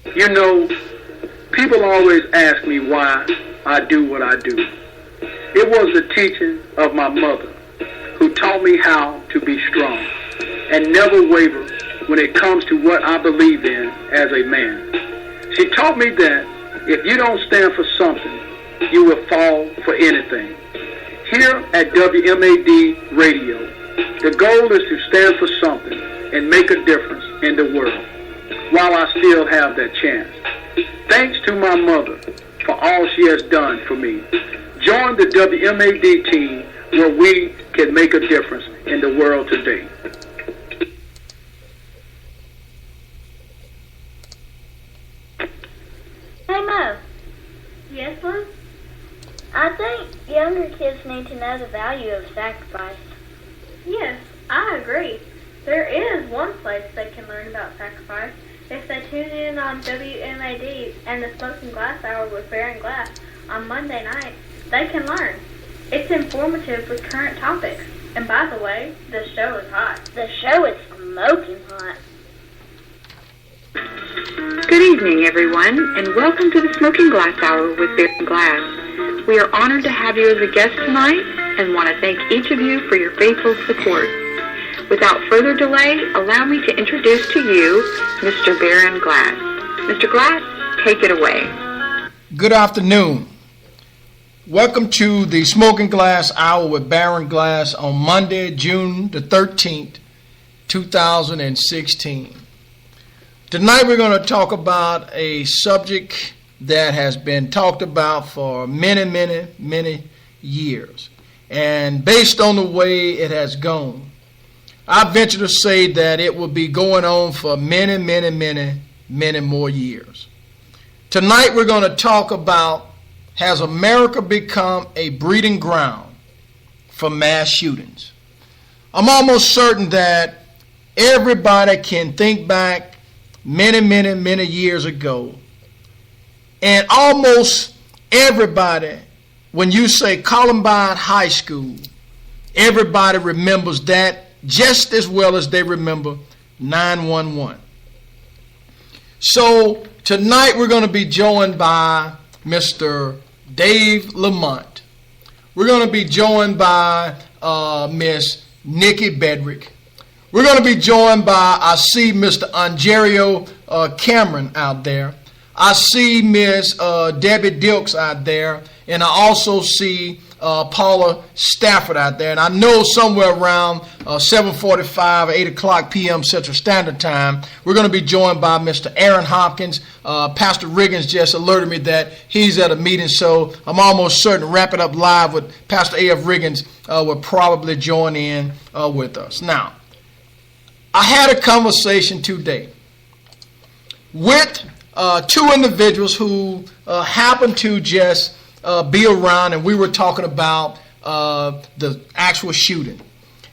You know, people always ask me why I do what I do. It was the teaching of my mother who taught me how to be strong and never waver when it comes to what I believe in as a man. She taught me that if you don't stand for something, you will fall for anything. Here at WMAD Radio, the goal is to stand for something and make a difference in the world while I still have that chance. Thanks to my mother for all she has done for me. Join the WMAD team where we can make a difference in the world today. Hey Mo. Yes, Lou? I think younger kids need to know the value of sacrifice. Yes, I agree. There is one place they can learn about sacrifice. If they tune in on WMAD and the Smoking Glass Hour with Baron Glass on Monday night, they can learn. It's informative with current topics. And by the way, the show is hot. The show is smoking hot. Good evening, everyone, and welcome to the Smoking Glass Hour with Baron Glass. We are honored to have you as a guest tonight and want to thank each of you for your faithful support. Without further delay, allow me to introduce to you Mr. Baron Glass. Mr. Glass, take it away. Good afternoon. Welcome to the Smoking Glass Hour with Baron Glass on Monday, June the 13th, 2016. Tonight we're going to talk about a subject that has been talked about for many years. And based on the way it has gone, I venture to say that it will be going on for many more years. Tonight we're going to talk about, has America become a breeding ground for mass shootings? I'm almost certain that everybody can think back many years ago, and almost everybody, when you say Columbine High School, everybody remembers that just as well as they remember 911. So tonight we're going to be joined by Mr. Dave Lamont. We're going to be joined by Miss Nikki Bedrick. We're going to be joined by, I see Mr. Angerio Cameron out there. I see Miss Debbie Dilks out there. And I also see Paula Stafford out there. And I know somewhere around 7:45 or 8 o'clock p.m. Central Standard Time, we're going to be joined by Mr. Aaron Hopkins. Pastor Riggins just alerted me that he's at a meeting, so I'm almost certain Wrap It Up Live with Pastor A.F. Riggins will probably join in with us. Now, I had a conversation today with two individuals who happened to just be around, and we were talking about the actual shooting.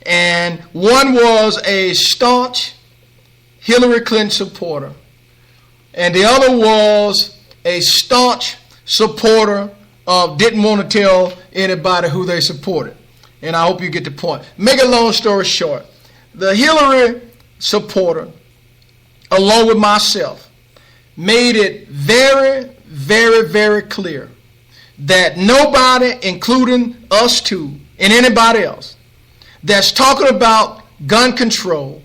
And one was a staunch Hillary Clinton supporter, and the other was a staunch supporter of didn't want to tell anybody who they supported. And I hope you get the point. Make a long story short, the Hillary supporter, along with myself, made it very clear that nobody, including us two and anybody else, that's talking about gun control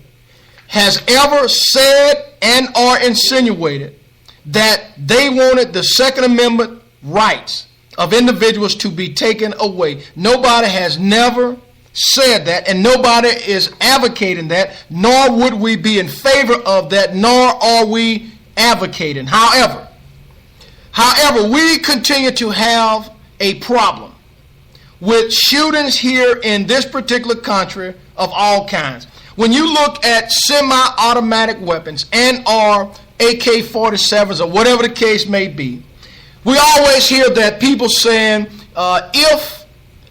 has ever said and or insinuated that they wanted the Second Amendment rights of individuals to be taken away. Nobody has never said that, and nobody is advocating that, nor would we be in favor of that, nor are we advocating. However, we continue to have a problem with shootings here in this particular country of all kinds. When you look at semi-automatic weapons and or AK-47s or whatever the case may be, we always hear that people saying if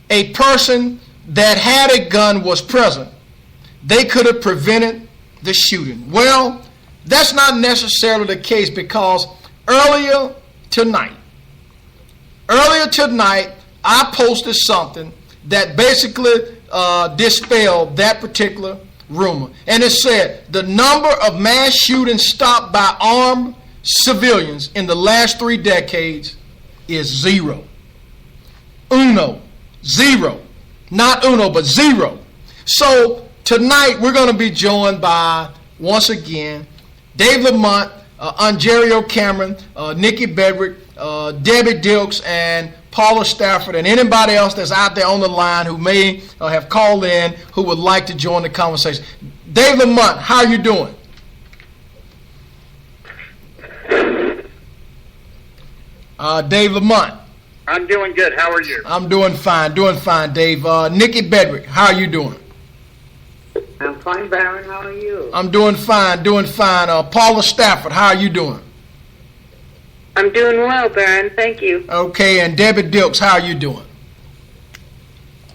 a person that had a gun was present, they could have prevented the shooting. Well, that's not necessarily the case, because earlier tonight, I posted something that basically dispelled that particular rumor. And it said the number of mass shootings stopped by armed civilians in the last 3 decades is zero. Uno. Zero. Not uno, but zero. So tonight we're going to be joined by, once again, Dave Lamont, Ontario Cameron, Nikki Bedrick, Debbie Dilks, and Paula Stafford, and anybody else that's out there on the line who may have called in who would like to join the conversation. Dave Lamont, how are you doing? Dave Lamont. I'm doing good. How are you? I'm doing fine, Dave. Nikki Bedrick, how are you doing? I'm fine, Baron. How are you? I'm doing fine. Paula Stafford, how are you doing? I'm doing well, Baron. Thank you. Okay, and Debbie Dilks, how are you doing?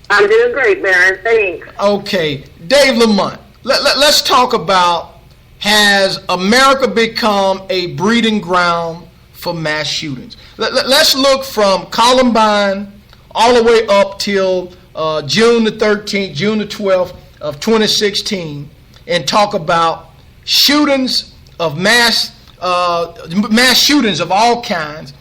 I'm doing great, Baron. Thanks. Okay, Dave Lamont, let's talk about, has America become a breeding ground for mass shootings? Let's look from Columbine all the way up till June the 13th, June the 12th of 2016, and talk about shootings of mass shootings of all kinds,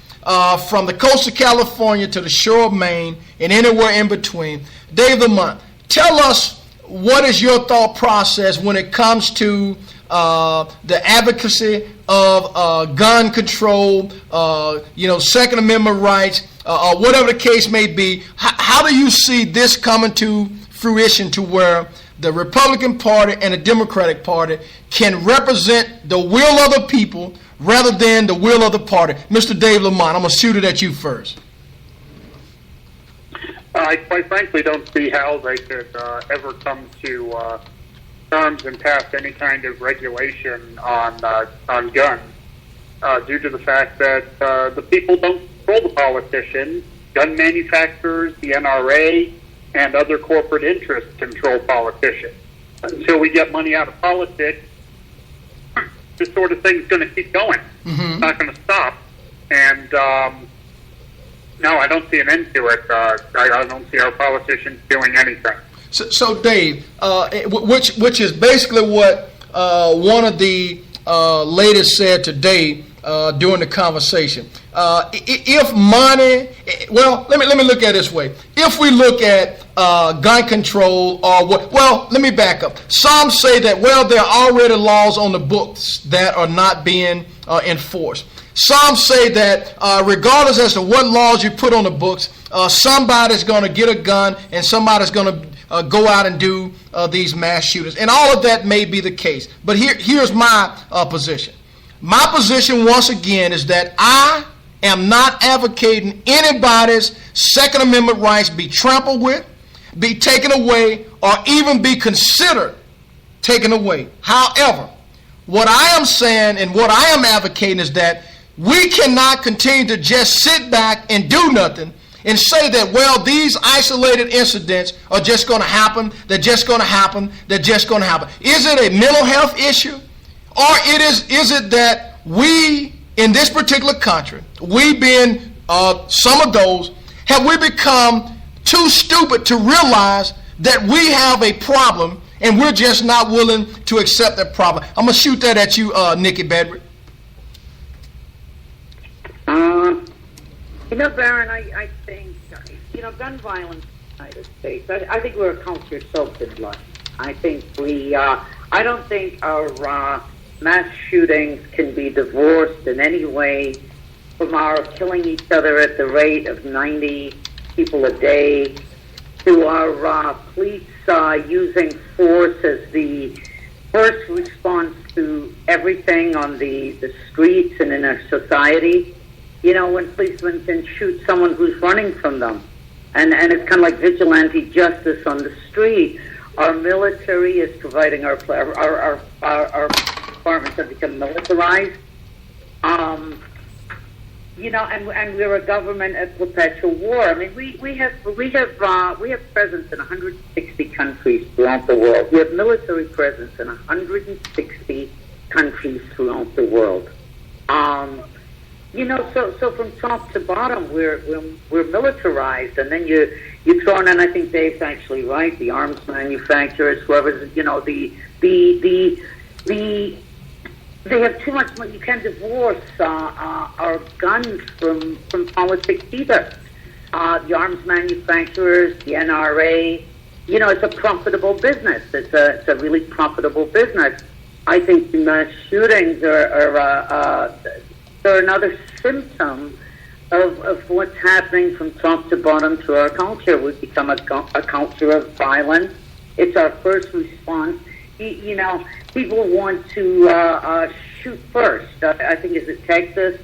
from the coast of California to the shore of Maine and anywhere in between. Dave Lamont, tell us, what is your thought process when it comes to the advocacy of gun control, Second Amendment rights, or whatever the case may be? How do you see this coming to fruition to where the Republican Party and the Democratic Party can represent the will of the people rather than the will of the party? Mr. Dave Lamont, I'm going to shoot it at you first. I quite frankly don't see how they could ever come to terms and pass any kind of regulation on guns due to the fact that the people don't control the politicians. Gun manufacturers, the NRA, and other corporate interests control politicians. Until we get money out of politics, this sort of thing's going to keep going. Mm-hmm. It's not going to stop. And no, I don't see an end to it. I don't see our politicians doing anything. So Dave, which is basically what one of the ladies said today during the conversation. If money, well, let me look at it this way. If we look at gun control, or what? Well, let me back up. Some say that, well, there are already laws on the books that are not being enforced. Some say that regardless as to what laws you put on the books, somebody's going to get a gun and somebody's going to go out and do these mass shootings. And all of that may be the case. But here's my position. My position, once again, is that I am not advocating anybody's Second Amendment rights be trampled with, be taken away, or even be considered taken away. However, what I am saying and what I am advocating is that we cannot continue to just sit back and do nothing and say that, well, these isolated incidents are just going to happen, they're just going to happen, they're just going to happen. Is it a mental health issue? Or is it that we, in this particular country, we being some of those, have we become too stupid to realize that we have a problem and we're just not willing to accept that problem? I'm going to shoot that at you, Nikki Bedrick. Baron, I think, gun violence in the United States, I think we're a culture soaked in blood. I think I don't think our mass shootings can be divorced in any way from our killing each other at the rate of 90 people a day, to our police using force as the first response to everything on the streets and in our society. When policemen can shoot someone who's running from them. And it's kind of like vigilante justice on the street. Our military is providing our departments have become militarized. And we're a government at perpetual war. I mean, we have presence in 160 countries throughout the world. We have military presence in 160 countries throughout the world. So from top to bottom, we're militarized, and then you throw in, and I think Dave's actually right. The arms manufacturers, whoever's, the they have too much money. You can't divorce our guns from politics either. The arms manufacturers, the NRA, it's a profitable business. It's a really profitable business. I think the mass shootings are another symptom of what's happening from top to bottom to our culture. We've become a culture of violence. It's our first response. People want to shoot first. I think it's in Texas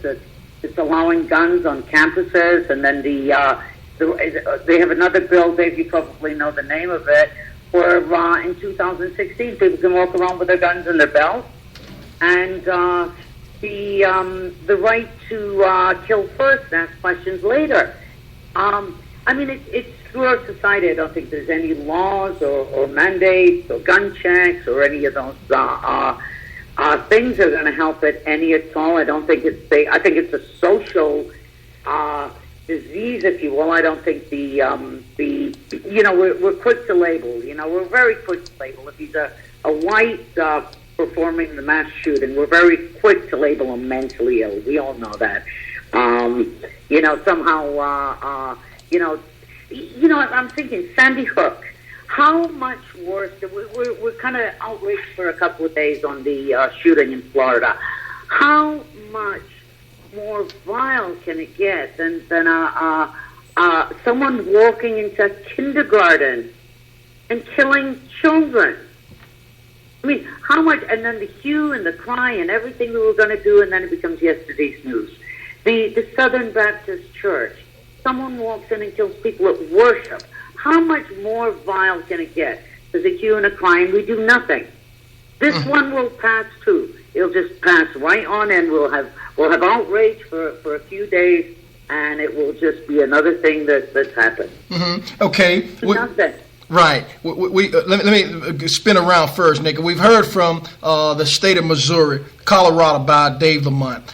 that's allowing guns on campuses, and then they have another bill, Dave, you probably know the name of it, where in 2016 people can walk around with their guns in their belt, and the right to kill first and ask questions later. It's through our society. I don't think there's any laws or mandates or gun checks or any of those things that are going to help it any at all. I don't think it's I think it's a social disease, if you will. I don't think we're quick to label. We're very quick to label. If he's a white performing the mass shooting, we're very quick to label him mentally ill. We all know that. I'm thinking Sandy Hook. How much worse? We're kind of outraged for a couple of days on the shooting in Florida. How much more vile can it get than someone walking into kindergarten and killing children? I mean, how much? And then the hue and the cry and everything we were going to do, and then it becomes yesterday's news. The Southern Baptist Church. Someone walks in and kills people at worship. How much more vile can it get? There's a hue and a cry, and we do nothing. This one will pass too. It'll just pass right on, and we'll have outrage for a few days, and it will just be another thing that's happened. Mm-hmm. Okay. Nothing. Right. Let me spin around first, Nick. We've heard from the state of Missouri, Colorado by Dave Lamont.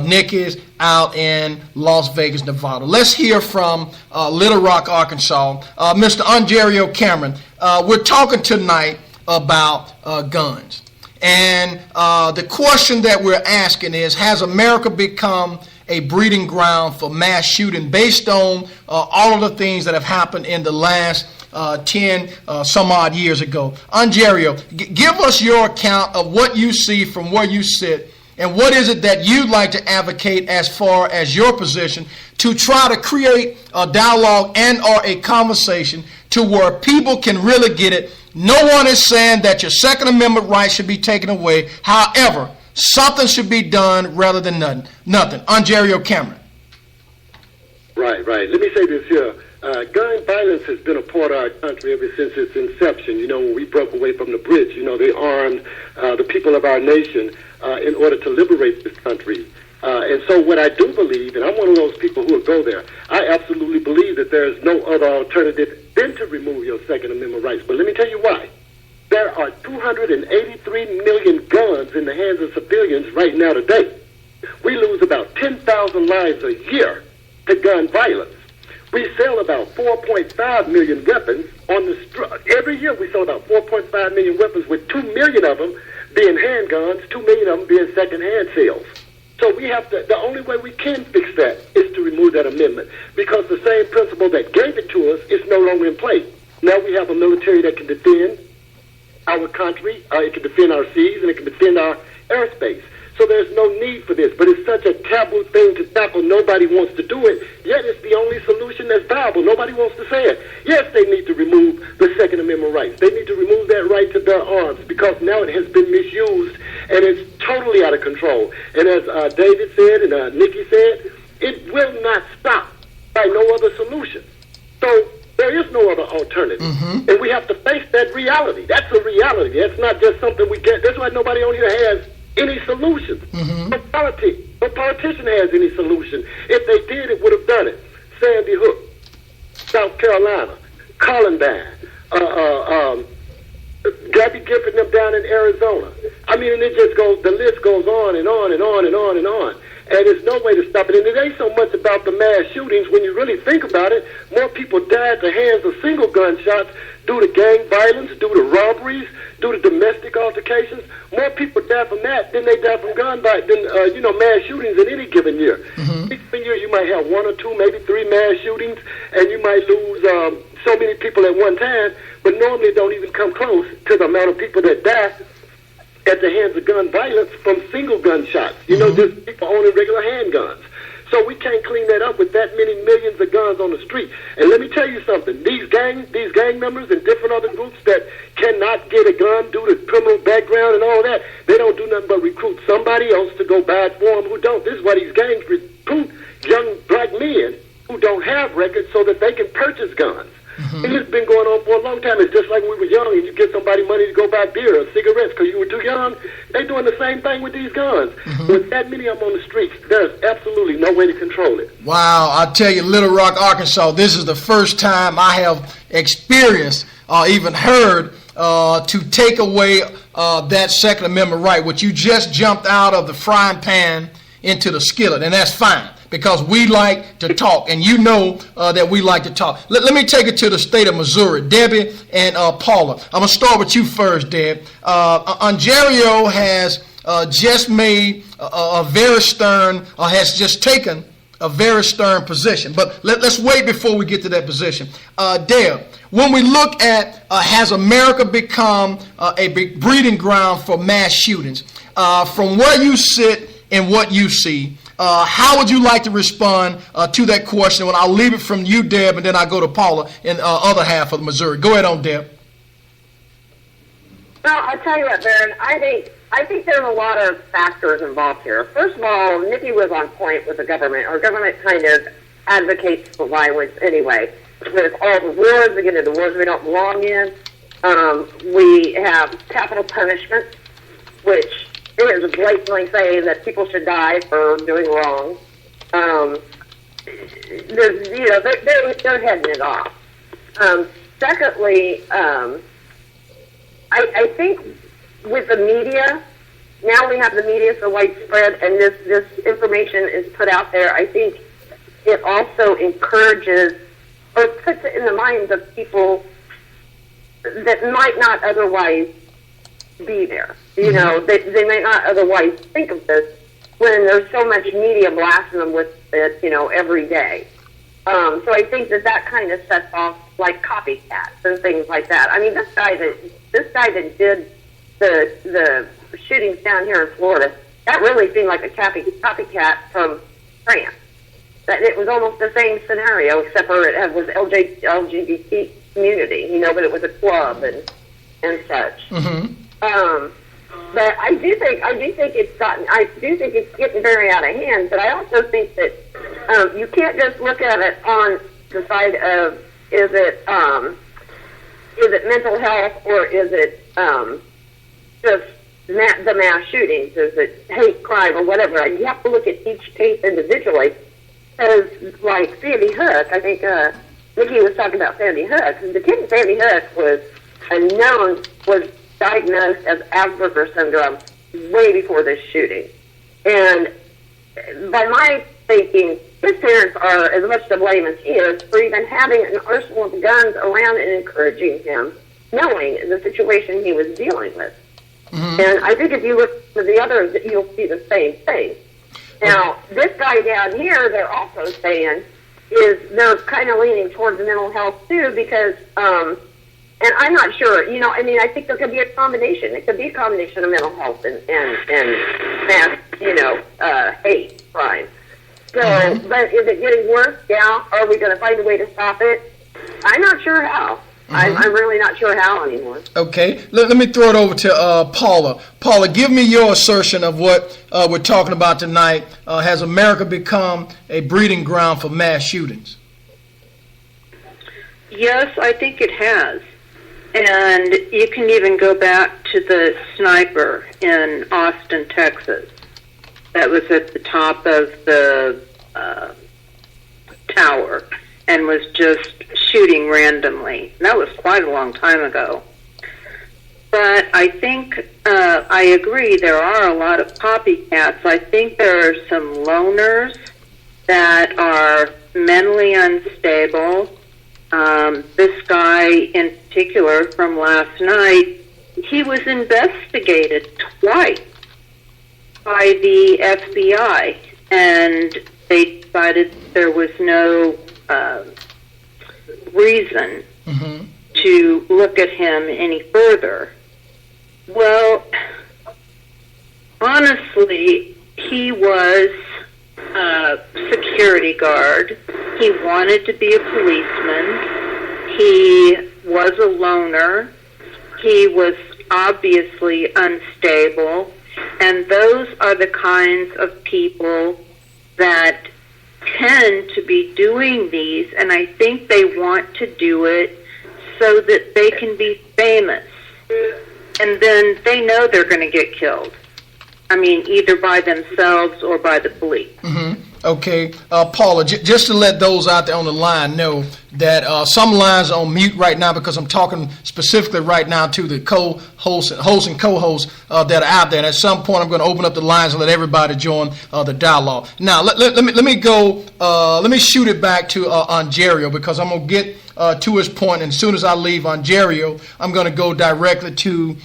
Nick is out in Las Vegas, Nevada. Let's hear from Little Rock, Arkansas. Mr. Ontario Cameron, we're talking tonight about guns. And the question that we're asking is, has America become a breeding ground for mass shooting based on all of the things that have happened in the last 10 some odd years ago? Ontario, give us your account of what you see from where you sit, and what is it that you'd like to advocate as far as your position to try to create a dialogue and or a conversation to where people can really get it. No one is saying that your Second Amendment rights should be taken away. However, something should be done rather than nothing. Ontario Cameron. Right. Let me say this here. Gun violence has been a part of our country ever since its inception. When we broke away from the Brits, they armed the people of our nation in order to liberate this country. And so what I do believe, and I'm one of those people who will go there, I absolutely believe that there is no other alternative than to remove your Second Amendment rights. But let me tell you why. There are 283 million guns in the hands of civilians right now today. We lose about 10,000 lives a year to gun violence. We sell about 4.5 million weapons on the street. Every year we sell about 4.5 million weapons, with 2 million of them being handguns, 2 million of them being secondhand sales. So we have to, the only way we can fix that is to remove that amendment, because the same principle that gave it to us is no longer in play. Now we have a military that can defend our country, it can defend our seas, and it can defend our airspace. So there's no need for this, but it's such a taboo thing to tackle. Nobody wants to do it, yet it's the only solution that's viable. Nobody wants to say it. Yes, they need to remove the Second Amendment rights. They need to remove that right to bear arms, because now it has been misused, and it's totally out of control. And as David said and Nikki said, it will not stop by no other solution. So there is no other alternative. Mm-hmm. And we have to face that reality. That's a reality. That's not just something we get. That's why nobody on here has any solutions. Mm-hmm. No politician has any solution. If they did, it would have done it. Sandy Hook, South Carolina, Columbine, Gabby Gifford and them down in Arizona. I mean, and it just goes, the list goes on and on and on and on and on. and there's no way to stop it. And it ain't so much about the mass shootings. When you really think about it, more people die at the hands of single gunshots due to gang violence, due to robberies, due to domestic altercations. More people die from that than they die from mass shootings in any given year. Mm-hmm. Each year you might have 1 or 2, maybe 3 mass shootings, and you might lose so many people at one time, but normally it don't even come close to the amount of people that die at the hands of gun violence from single gunshots. Just people owning regular handguns. So we can't clean that up with that many millions of guns on the street. And let me tell you something. These gang members and different other groups that cannot get a gun due to criminal background and all that, they don't do nothing but recruit somebody else to go buy it for them who don't. This is why these gangs recruit young black men who don't have records so that they can purchase guns. Mm-hmm. And it's been going on for a long time. It's just like when we were young and you give somebody money to go buy beer or cigarettes because you were too young. They're doing the same thing with these guns. Mm-hmm. With that many of them on the streets, there's absolutely no way to control it. Wow, I tell you, Little Rock, Arkansas, this is the first time I have experienced or even heard to take away that Second Amendment right, which you just jumped out of the frying pan into the skillet, and that's fine. Because we like to talk, and you know that we like to talk. Let me take it to the state of Missouri. Debbie and Paula. I'm going to start with you first, Deb. Ontario has just made a very stern, or has just taken a very stern position. But let's wait before we get to that position. Deb, when we look at has America become a big breeding ground for mass shootings, from where you sit and what you see, how would you like to respond to that question? Well, I'll leave it from you, Deb, and then I'll go to Paula in the other half of Missouri. Go ahead on, Deb. Well, I'll tell you what, Baron. I think there's a lot of factors involved here. First of all, Nikki was on point with the government. Our government kind of advocates for violence anyway. With all the wars, we get into wars we don't belong in. We have capital punishment, which is blatantly saying that people should die for doing wrong. They're heading it off. Secondly, I think with the media, now we have the media so widespread and this information is put out there, I think it also encourages or puts it in the minds of people that might not otherwise be there. They may not otherwise think of this when there's so much media blasting them with it, every day. So I think that kind of sets off like copycats and things like that. I mean, this guy that did the shootings down here in Florida, that really seemed like a copycat from France. That it was almost the same scenario, except for it was LGBT community, but it was a club and such. Mm-hmm. But I do think it's getting very out of hand. But I also think that you can't just look at it on the side of is it mental health or is it just the mass shootings? Is it hate crime or whatever? You have to look at each case individually. Because like Sandy Hook, I think Nikki was talking about Sandy Hook. The kid in Sandy Hook was diagnosed as Asperger's syndrome way before this shooting. And by my thinking, his parents are as much to blame as he is for even having an arsenal of guns around and encouraging him, knowing the situation he was dealing with. Mm-hmm. And I think if you look at the others, you'll see the same thing. Now, this guy down here, they're also saying, they're kind of leaning towards mental health too, because and I'm not sure, I think there could be a combination. It could be a combination of mental health and mass, hate crime. So, but is it getting worse? Yeah. Are we going to find a way to stop it? I'm not sure how. I'm really not sure how anymore. Okay. Let me throw it over to Paula. Paula, give me your assertion of what we're talking about tonight. Has America become a breeding ground for mass shootings? Yes, I think it has. And you can even go back to the sniper in Austin, Texas. That was at the top of the tower and was just shooting randomly. That was quite a long time ago. But I think I agree there are a lot of copycats. I think there are some loners that are mentally unstable. This guy in particular from last night, he was investigated twice by the FBI, and they decided there was no reason to look at him any further. Well, honestly, he was a security guard. He wanted to be a policeman. He was a loner. He was obviously unstable. And those are the kinds of people that tend to be doing these, and I think they want to do it so that they can be famous. And then they know they're going to get killed. I mean, either by themselves or by the police. Okay, Paula, just to let those out there on the line know that some lines are on mute right now because I'm talking specifically right now to the hosts and co-hosts that are out there. And at some point, I'm going to open up the lines and let everybody join the dialogue. Now, let me go. Let me shoot it back to Ontario because I'm going to get to his point. And as soon as I leave Ontario, I'm going to go directly to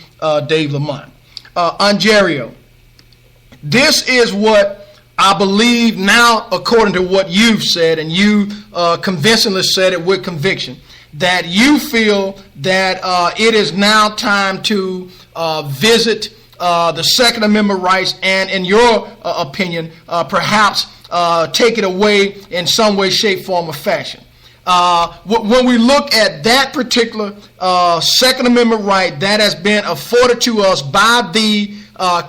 Dave Lamont. Ontario, this is what I believe now, according to what you've said, and you convincingly said it with conviction, that you feel that it is now time to visit the Second Amendment rights and, in your opinion, perhaps take it away in some way, shape, form, or fashion. When we look at that particular Second Amendment right that has been afforded to us by the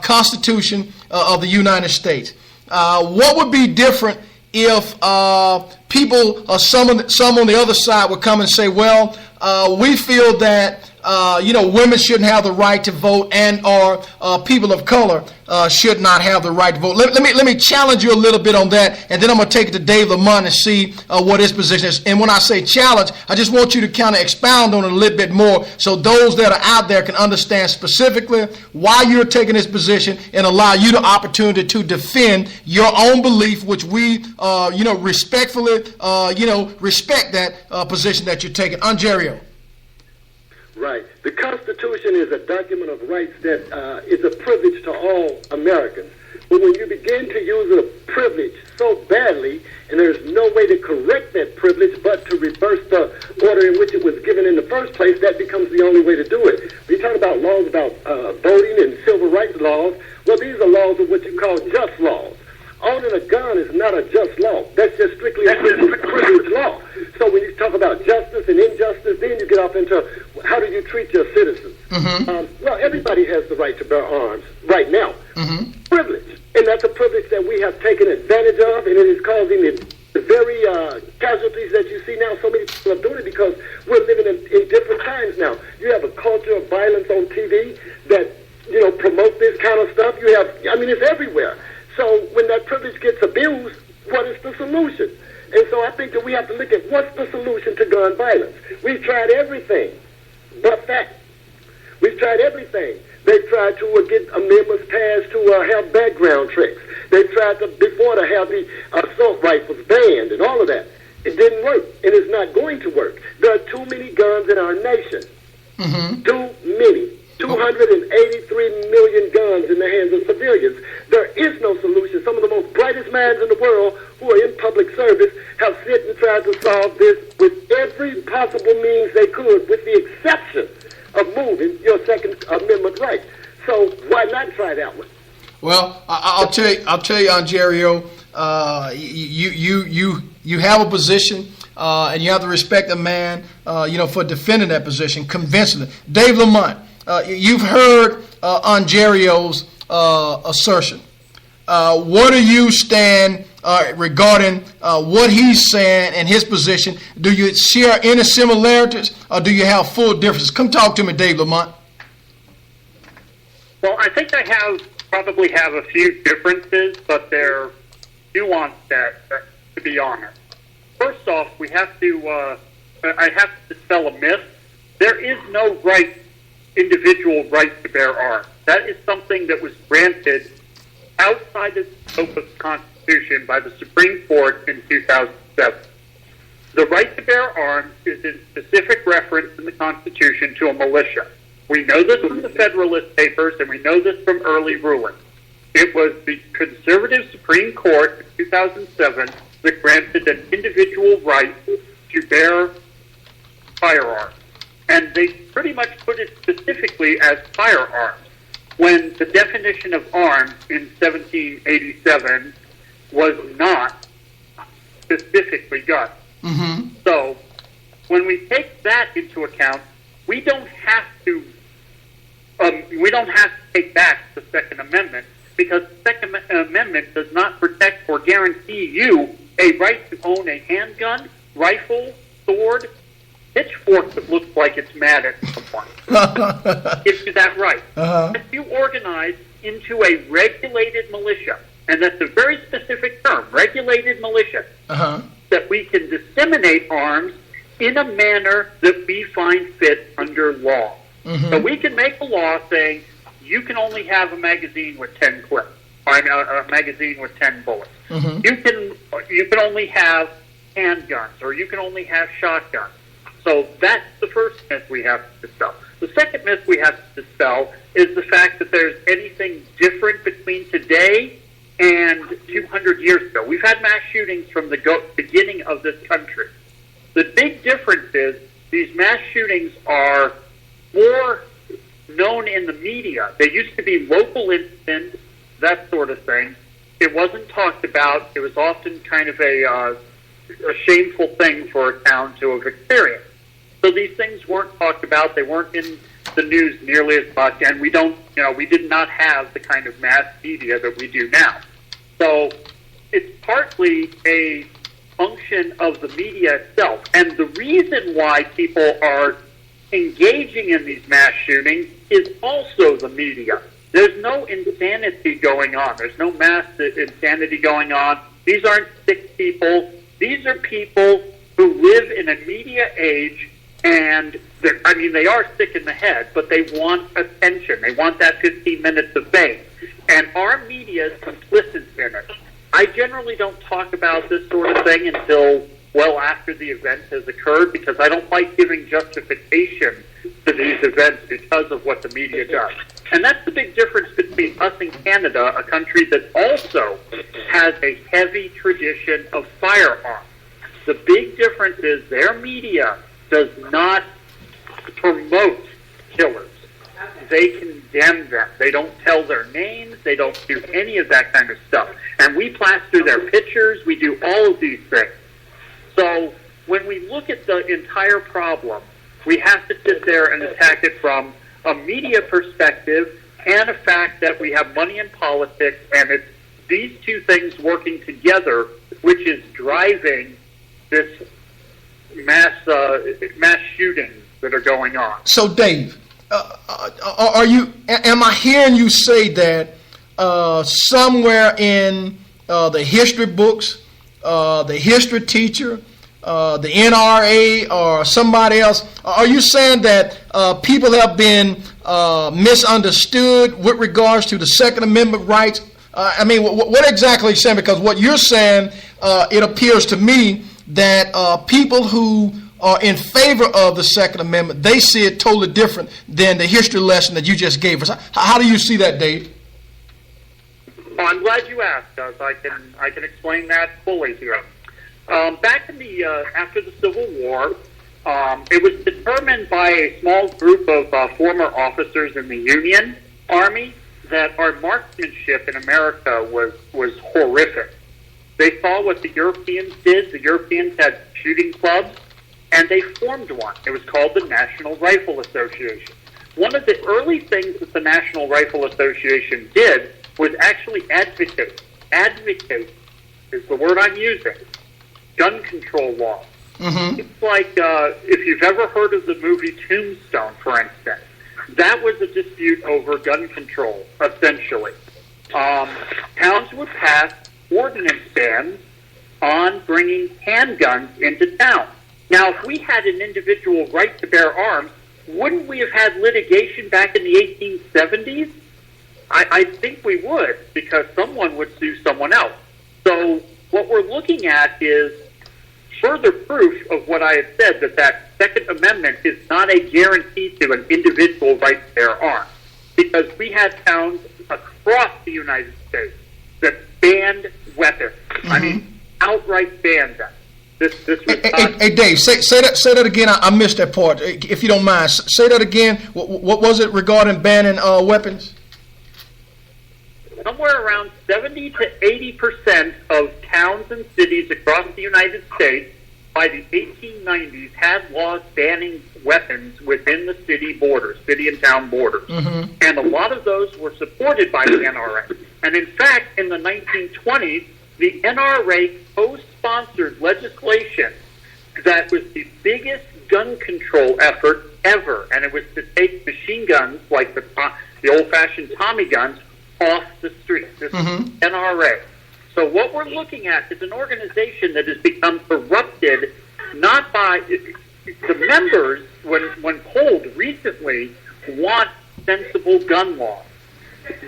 Constitution of the United States, what would be different if people, some on the other side would come and say, well, we feel that women shouldn't have the right to vote, and or people of color should not have the right to vote. Let me challenge you a little bit on that, and then I'm going to take it to Dave Lamont and see what his position is. And when I say challenge, I just want you to kind of expound on it a little bit more so those that are out there can understand specifically why you're taking this position and allow you the opportunity to defend your own belief, which we, respectfully, respect that position that you're taking. Ontario. Right. The Constitution is a document of rights that is a privilege to all Americans. But when you begin to use a privilege so badly, and there's no way to correct that privilege but to reverse the order in which it was given in the first place, that becomes the only way to do it. We talk about laws about voting and civil rights laws. Well, these are laws of what you call just laws. Owning a gun is not a just law. That's just strictly a privilege law. So when you talk about justice and injustice, then you get off into how do you treat your citizens. Well, everybody has the right to bear arms right now. Privilege. And that's a privilege that we have taken advantage of, and it is causing the very casualties that you see now. So many people are doing it because we're living in different times now. You have a culture of violence on TV that, promote this kind of stuff. You have, it's everywhere. So when that privilege gets abused, what is the solution? And so I think that we have to look at what's the solution to gun violence. We've tried everything but that. We've tried everything. They've tried to get amendments passed to have background checks. They've tried before to have the assault rifles banned and all of that. It didn't work, and it's not going to work. There are too many guns in our nation. Too many. 283 million guns in the hands of civilians. There is no solution. Some of the most brightest minds in the world who are in public service have sit and tried to solve this with every possible means they could, with the exception of moving your Second Amendment right. So why not try that one? Well, I'll tell you, Ontario, you have a position, and you have to respect a man, for defending that position convincingly. Dave Lamont. You've heard Ontario's assertion. Where do you stand regarding what he's saying and his position? Do you share any similarities, or do you have full differences? Come talk to me, Dave Lamont. Well, I think I probably have a few differences, but they're nuanced, to be honest. First off, I have to dispel a myth. There is no right individual right to bear arms. That is something that was granted outside the scope of the Constitution by the Supreme Court in 2007. The right to bear arms is in specific reference in the Constitution to a militia. We know this from the Federalist Papers, and we know this from early rulings. It was the conservative Supreme Court in 2007 that granted an individual right to bear firearms. And they pretty much put it specifically as firearms, when the definition of arms in 1787 was not specifically guns. Mm-hmm. So when we take that into account, we don't have to take back the Second Amendment, because the Second Amendment does not protect or guarantee you a right to own a handgun, rifle, sword, pitchfork that looks like it's mad at someone. Gives you that right. If you organize into a regulated militia, and that's a very specific term, regulated militia, that we can disseminate arms in a manner that we find fit under law. So we can make a law saying you can only have a magazine with 10 clips, or a magazine with 10 bullets. You can only have handguns, or you can only have shotguns. So that's the first myth we have to dispel. The second myth we have to dispel is the fact that there's anything different between today and 200 years ago. We've had mass shootings from the beginning of this country. The big difference is these mass shootings are more known in the media. They used to be local incidents, that sort of thing. It wasn't talked about. It was often kind of a shameful thing for a town to have experienced. So these things weren't talked about. They weren't in the news nearly as much, and we did not have the kind of mass media that we do now. So it's partly a function of the media itself. And the reason why people are engaging in these mass shootings is also the media. There's no insanity going on. There's no mass insanity going on. These aren't sick people. These are people who live in a media age, and they are sick in the head, but they want attention. They want that 15 minutes of fame. And our media is complicit in it. I generally don't talk about this sort of thing until well after the event has occurred, because I don't like giving justification to these events because of what the media does. And that's the big difference between us and Canada, a country that also has a heavy tradition of firearms. The big difference is their media does not promote killers. They condemn them. They don't tell their names. They don't do any of that kind of stuff. And we plaster their pictures. We do all of these things. So when we look at the entire problem, we have to sit there and attack it from a media perspective and a fact that we have money in politics, and it's these two things working together which is driving this mass shootings that are going on. So, Dave, am I hearing you say that somewhere in the history books, the history teacher, the NRA, or somebody else, are you saying that people have been misunderstood with regards to the Second Amendment rights? What exactly are you saying? Because what you're saying, it appears to me that people who are in favor of the Second Amendment, they see it totally different than the history lesson that you just gave us. How do you see that, Dave? Well, I'm glad you asked, because I can explain that fully here. Back in the after the Civil War, it was determined by a small group of former officers in the Union Army that our marksmanship in America was horrific. They saw what the Europeans did. The Europeans had shooting clubs, and they formed one. It was called the National Rifle Association. One of the early things that the National Rifle Association did was actually advocate. Advocate is the word I'm using. Gun control laws. Mm-hmm. It's like if you've ever heard of the movie Tombstone, for instance. That was a dispute over gun control, essentially. Towns would pass ordinance bans on bringing handguns into town. Now, if we had an individual right to bear arms, wouldn't we have had litigation back in the 1870s? I think we would, because someone would sue someone else. So what we're looking at is further proof of what I had said, that Second Amendment is not a guarantee to an individual right to bear arms. Because we had towns across the United States that banned weapons. I mean, outright banned them. This was hey, Dave, say that again. I missed that part. If you don't mind, say that again. What was it regarding banning weapons? Somewhere around 70 to 80% of towns and cities across the United States by the 1890s had laws banning weapons within the city borders, city and town borders. And a lot of those were supported by the NRA. And in fact, in the 1920s, the NRA co-sponsored legislation that was the biggest gun control effort ever. And it was to take machine guns, like the old-fashioned Tommy guns, off the streets. This is NRA. So what we're looking at is an organization that has become corrupted, not by the members, when polled recently, want sensible gun laws.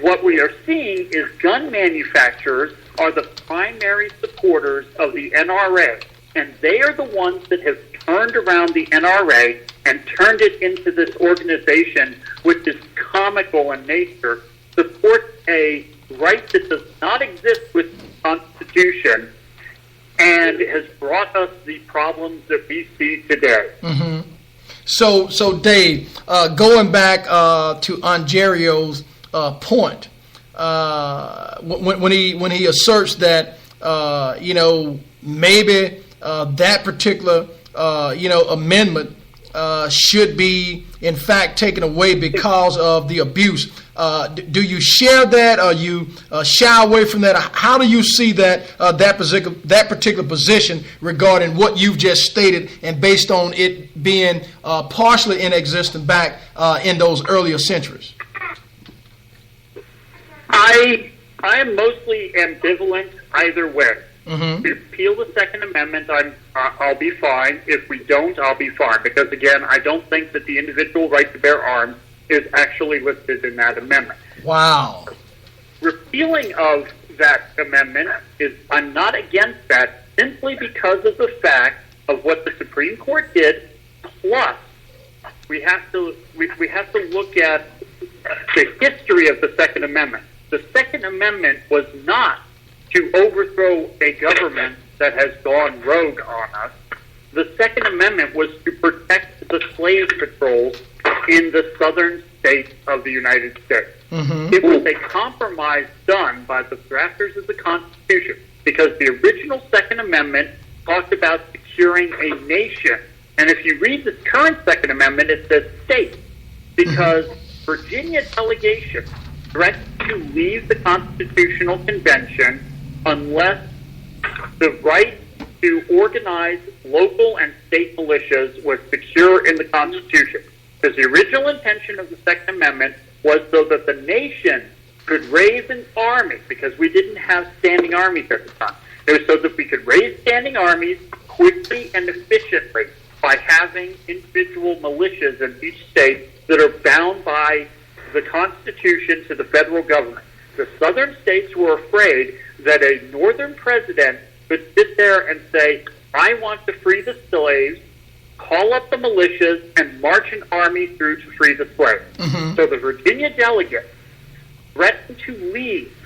What we are seeing is gun manufacturers are the primary supporters of the NRA, and they are the ones that have turned around the NRA and turned it into this organization which is comical in nature, supports a right that does not exist with the Constitution, and has brought us the problems that we see today. So Dave, going back to Ongerio's point, when he asserts that maybe that particular amendment should be in fact taken away because of the abuse. Do you share that? Or you shy away from that? How do you see that that particular position regarding what you've just stated, and based on it being partially in existence back in those earlier centuries? I am mostly ambivalent either way. If we repeal the Second Amendment, I'll be fine. If we don't, I'll be fine. Because again, I don't think that the individual right to bear arms is actually listed in that amendment. Wow. Repealing of that amendment I'm not against that, simply because of the fact of what the Supreme Court did. Plus, we have to look at the history of the Second Amendment. The Second Amendment was not to overthrow a government that has gone rogue on us. The Second Amendment was to protect the slave patrols in the southern states of the United States. It was a compromise done by the drafters of the Constitution, because the original Second Amendment talked about securing a nation. And if you read the current Second Amendment, it says state, because Virginia delegation threatened to leave the Constitutional Convention unless the right to organize local and state militias was secure in the Constitution. Because the original intention of the Second Amendment was so that the nation could raise an army, because we didn't have standing armies at the time. It was so that we could raise standing armies quickly and efficiently by having individual militias in each state that are bound by the Constitution to the federal government. The southern states were afraid that a northern president could sit there and say, I want to free the slaves, call up the militias, and march an army through to free the slaves. So the Virginia delegates threatened to leave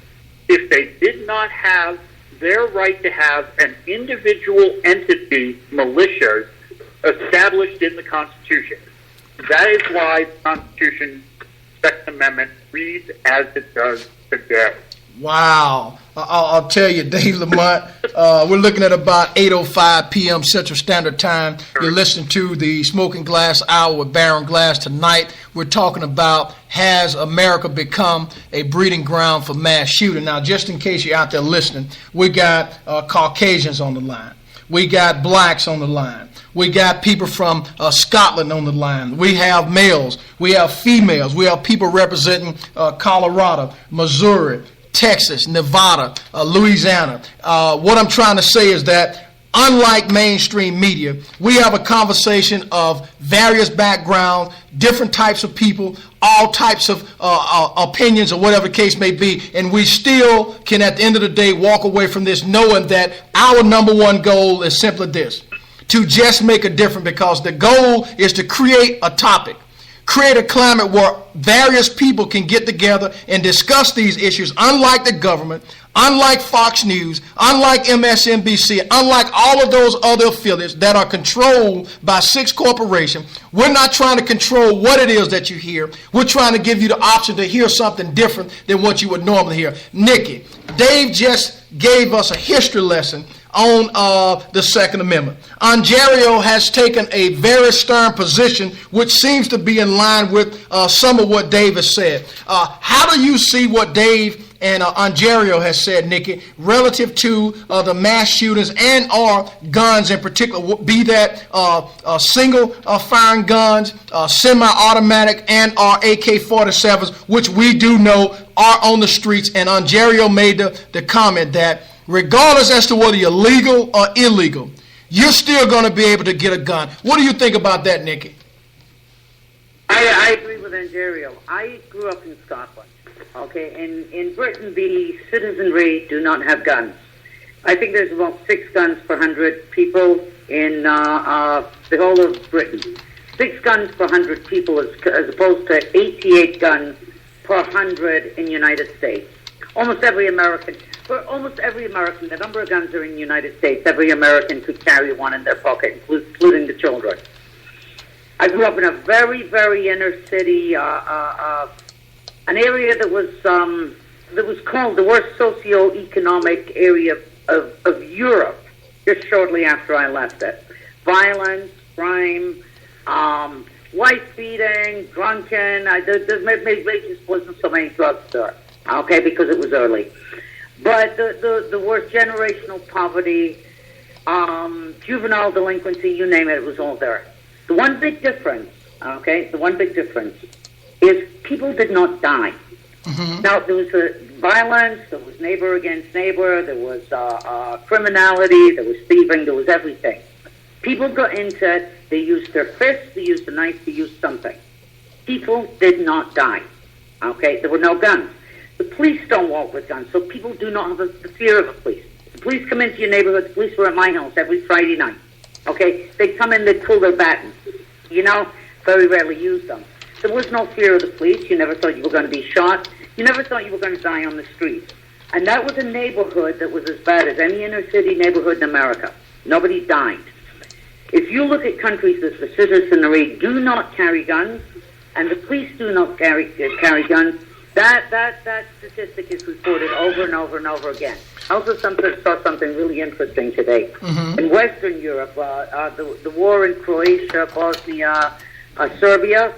if they did not have their right to have an individual entity, militias, established in the Constitution. That is why the Constitution, Second Amendment, reads as it does today. Wow. I'll tell you, Dave Lamont, we're looking at about 8:05 p.m. Central Standard Time. You're listening to the Smoking Glass Hour with Baron Glass. Tonight, we're talking about, has America become a breeding ground for mass shooting? Now, just in case you're out there listening, we got Caucasians on the line. We got blacks on the line. We got people from Scotland on the line. We have males. We have females. We have people representing Colorado, Missouri, Texas, Nevada, Louisiana. What I'm trying to say is that unlike mainstream media, we have a conversation of various backgrounds, different types of people, all types of opinions or whatever the case may be, and we still can at the end of the day walk away from this knowing that our number one goal is simply this: to just make a difference, because the goal is to create a topic, create a climate where various people can get together and discuss these issues, unlike the government, unlike Fox News, unlike MSNBC, unlike all of those other affiliates that are controlled by 6 corporations. We're not trying to control what it is that you hear. We're trying to give you the option to hear something different than what you would normally hear. Nikki, Dave just gave us a history lesson on the Second Amendment. Ontario has taken a very stern position, which seems to be in line with some of what Dave has said. How do you see what Dave and Ontario has said, Nikki, relative to the mass shootings and or guns in particular, be that single firing guns, semi-automatic and or AK-47s, which we do know are on the streets? And Ontario made the comment that regardless as to whether you're legal or illegal, you're still going to be able to get a gun. What do you think about that, Nikki? I agree with Ontario. I grew up in Scotland. Okay, in Britain, the citizenry do not have guns. I think there's about 6 guns per 100 people in the whole of Britain. 6 guns per 100 people as opposed to 88 guns per 100 in the United States. Almost every American, the number of guns are in the United States, every American could carry one in their pocket, including the children. I grew up in a very, very inner city, an area that was called the worst socio-economic area of Europe just shortly after I left it. Violence, crime, wife beating, drunken. There just wasn't so many drugs there, okay, because it was early. But the worst generational poverty, juvenile delinquency, you name it, it was all there. The one big difference is people did not die. Mm-hmm. Now, there was violence, there was neighbor against neighbor, there was criminality, there was thieving, there was everything. People got into it, they used their fists, they used a knife, they used something. People did not die. Okay, there were no guns. The police don't walk with guns, so people do not have the fear of the police. The police come into your neighborhood, the police were at my house every Friday night. Okay, they'd come in, they'd pull their batons. Very rarely use them. There was no fear of the police. You never thought you were going to be shot. You never thought you were going to die on the streets. And that was a neighborhood that was as bad as any inner city neighborhood in America. Nobody died. If you look at countries that the citizenry do not carry guns, and the police do not carry guns, that statistic is reported over and over and over again. I also saw something really interesting today. Mm-hmm. In Western Europe, the war in Croatia, Bosnia, Serbia,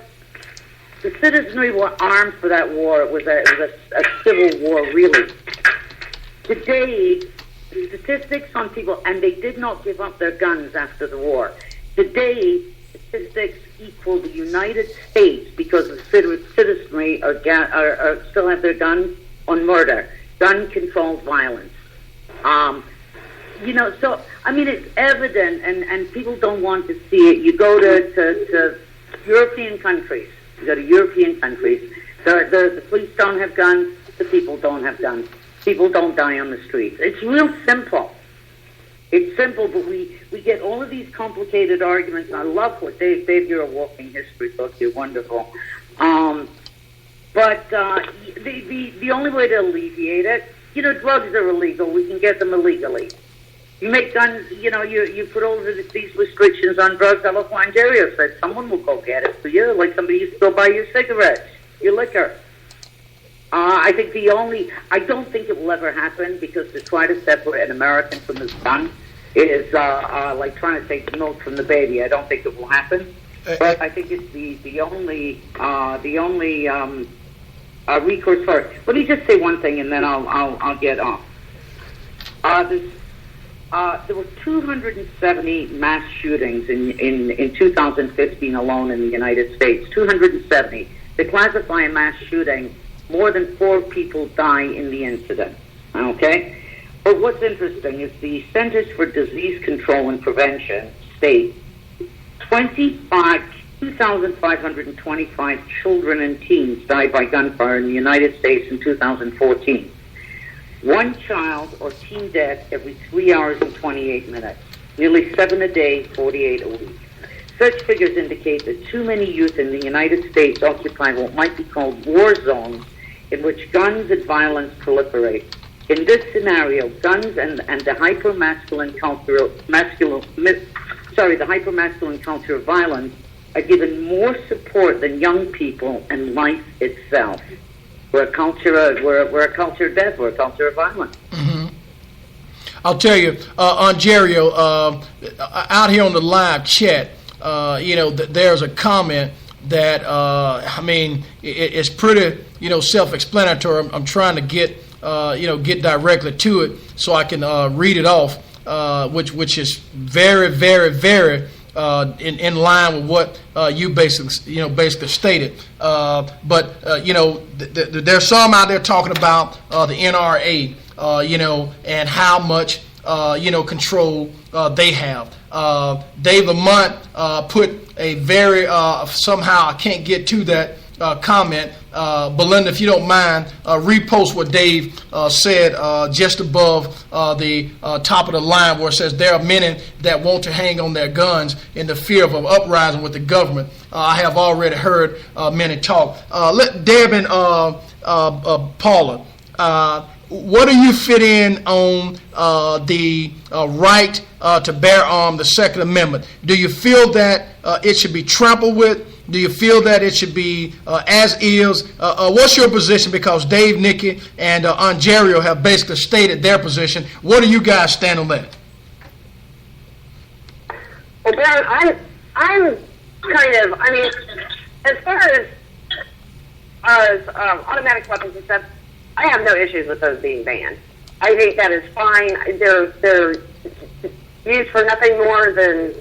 the citizenry were armed for that war. It was a civil war, really. Today, statistics on people, and they did not give up their guns after the war. Today, statistics equal the United States because the citizenry are still have their guns on murder, gun-controlled violence. So, I mean, it's evident, and people don't want to see it. You go to European countries. The police don't have guns. The people don't have guns. People don't die on the streets. It's real simple. It's simple, but we get all of these complicated arguments. And I love what Dave, you're a walking history book. You're wonderful. But the only way to alleviate it, drugs are illegal. We can get them illegally. You make guns, you put all of these restrictions on drugs. I love what Ontario said. Someone will go get it for you, like somebody used to go buy your cigarettes, your liquor. I don't think it will ever happen, because to try to separate an American from his gun is like trying to take milk from the baby. I don't think it will happen. But I think it's the only recourse for it. Let me just say one thing, and then I'll get off. There were 270 mass shootings in 2015 alone in the United States. 270. They classify a mass shooting. More than 4 people die in the incident. Okay, But what's interesting is the Centers for Disease Control and Prevention state 2,525 children and teens died by gunfire in the United States in 2014. One child or teen death every 3 hours and 28 minutes. Nearly 7 a day, 48 a week. Such figures indicate that too many youth in the United States occupy what might be called war zones in which guns and violence proliferate. In this scenario, guns and the hyper-masculine culture of violence are given more support than young people and life itself. We're a culture of death. We're a culture of violence. Mm-hmm. I'll tell you, Ontario, out here on the live chat, there's a comment that it's pretty, self-explanatory. I'm trying to get directly to it so I can read it off, which is very, very, very in line with what you basically stated. But there's some out there talking about the NRA, and how much control they have. Dave Lamont put a very somehow I can't get to that comment. Belinda, if you don't mind, repost what Dave said just above the top of the line where it says there are many that want to hang on their guns in the fear of an uprising with the government. I have already heard many talk. Let Deb and Paula, what do you fit in on the right to bear arms, the Second Amendment? Do you feel that it should be trampled with? Do you feel that it should be as is? What's your position? Because Dave, Nikki, and Ontario have basically stated their position. What do you guys stand on that? Well, Darren, I'm kind of, as far as automatic weapons and stuff, I have no issues with those being banned. I think that is fine. They're used for nothing more than,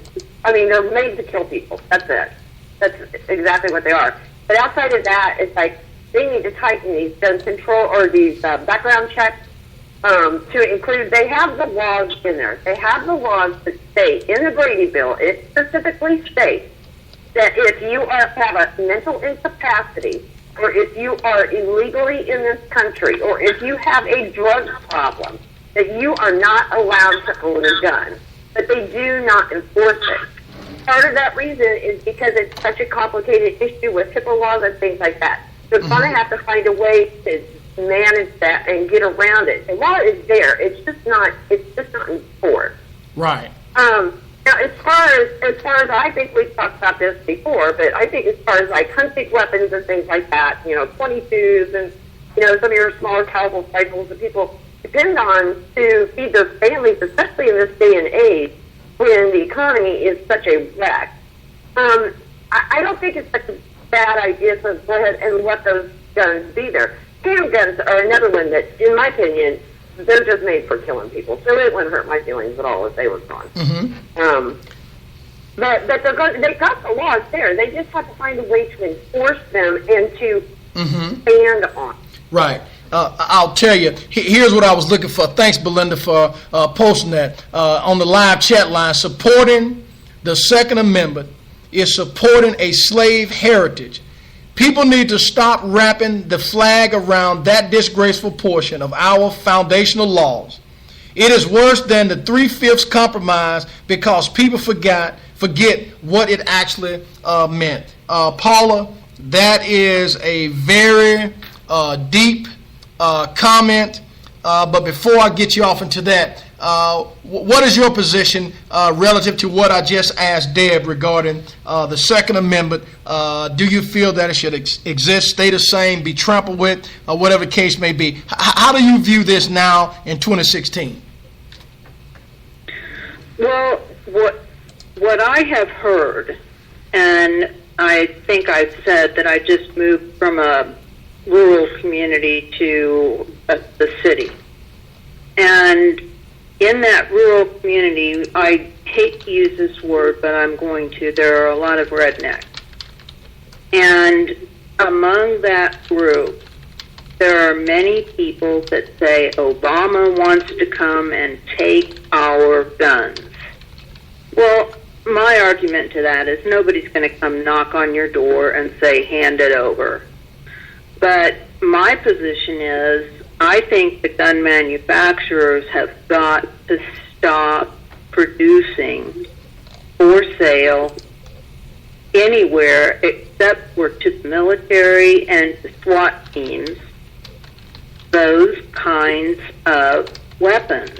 they're made to kill people. That's it. That's exactly what they are. But outside of that, it's like they need to tighten these gun control or these background checks to include. They have the laws in there. They have the laws that state in the Brady Bill. It specifically states that if you have a mental incapacity, or if you are illegally in this country, or if you have a drug problem, that you are not allowed to own a gun. But they do not enforce it. Part of that reason is because it's such a complicated issue with HIPAA laws and things like that. They're going to have to find a way to manage that and get around it. The law is there. It's just not enforced. Right. Now, as far as I think we've talked about this before, but I think as far as like hunting weapons and things like that, 22s and some of your smaller caliber rifles that people depend on to feed their families, especially in this day and age when the economy is such a wreck. I don't think it's such a bad idea to go ahead and let those guns be there. Handguns are another one that, in my opinion, they're just made for killing people, so it wouldn't hurt my feelings at all if they were gone. Mm-hmm. But they've got the laws there. They just have to find a way to enforce them and to stand on. Right. I'll tell you, here's what I was looking for. Thanks, Belinda, for posting that on the live chat line. Supporting the Second Amendment is supporting a slave heritage. People need to stop wrapping the flag around that disgraceful portion of our foundational laws. It is worse than the 3/5 compromise because people forget what it actually meant. Paula, that is a very deep comment, but before I get you off into that, what is your position relative to what I just asked Deb regarding the Second Amendment? Do you feel that it should exist, stay the same, be trampled with, whatever the case may be? How do you view this now in 2016? Well, what I have heard, and I think I've said that I just moved from a rural community to the city. And in that rural community, I hate to use this word, but I'm going to, there are a lot of rednecks. And among that group, there are many people that say Obama wants to come and take our guns. Well, my argument to that is nobody's going to come knock on your door and say, hand it over. But my position is, I think the gun manufacturers have got to stop producing for sale anywhere except for to the military and to SWAT teams those kinds of weapons.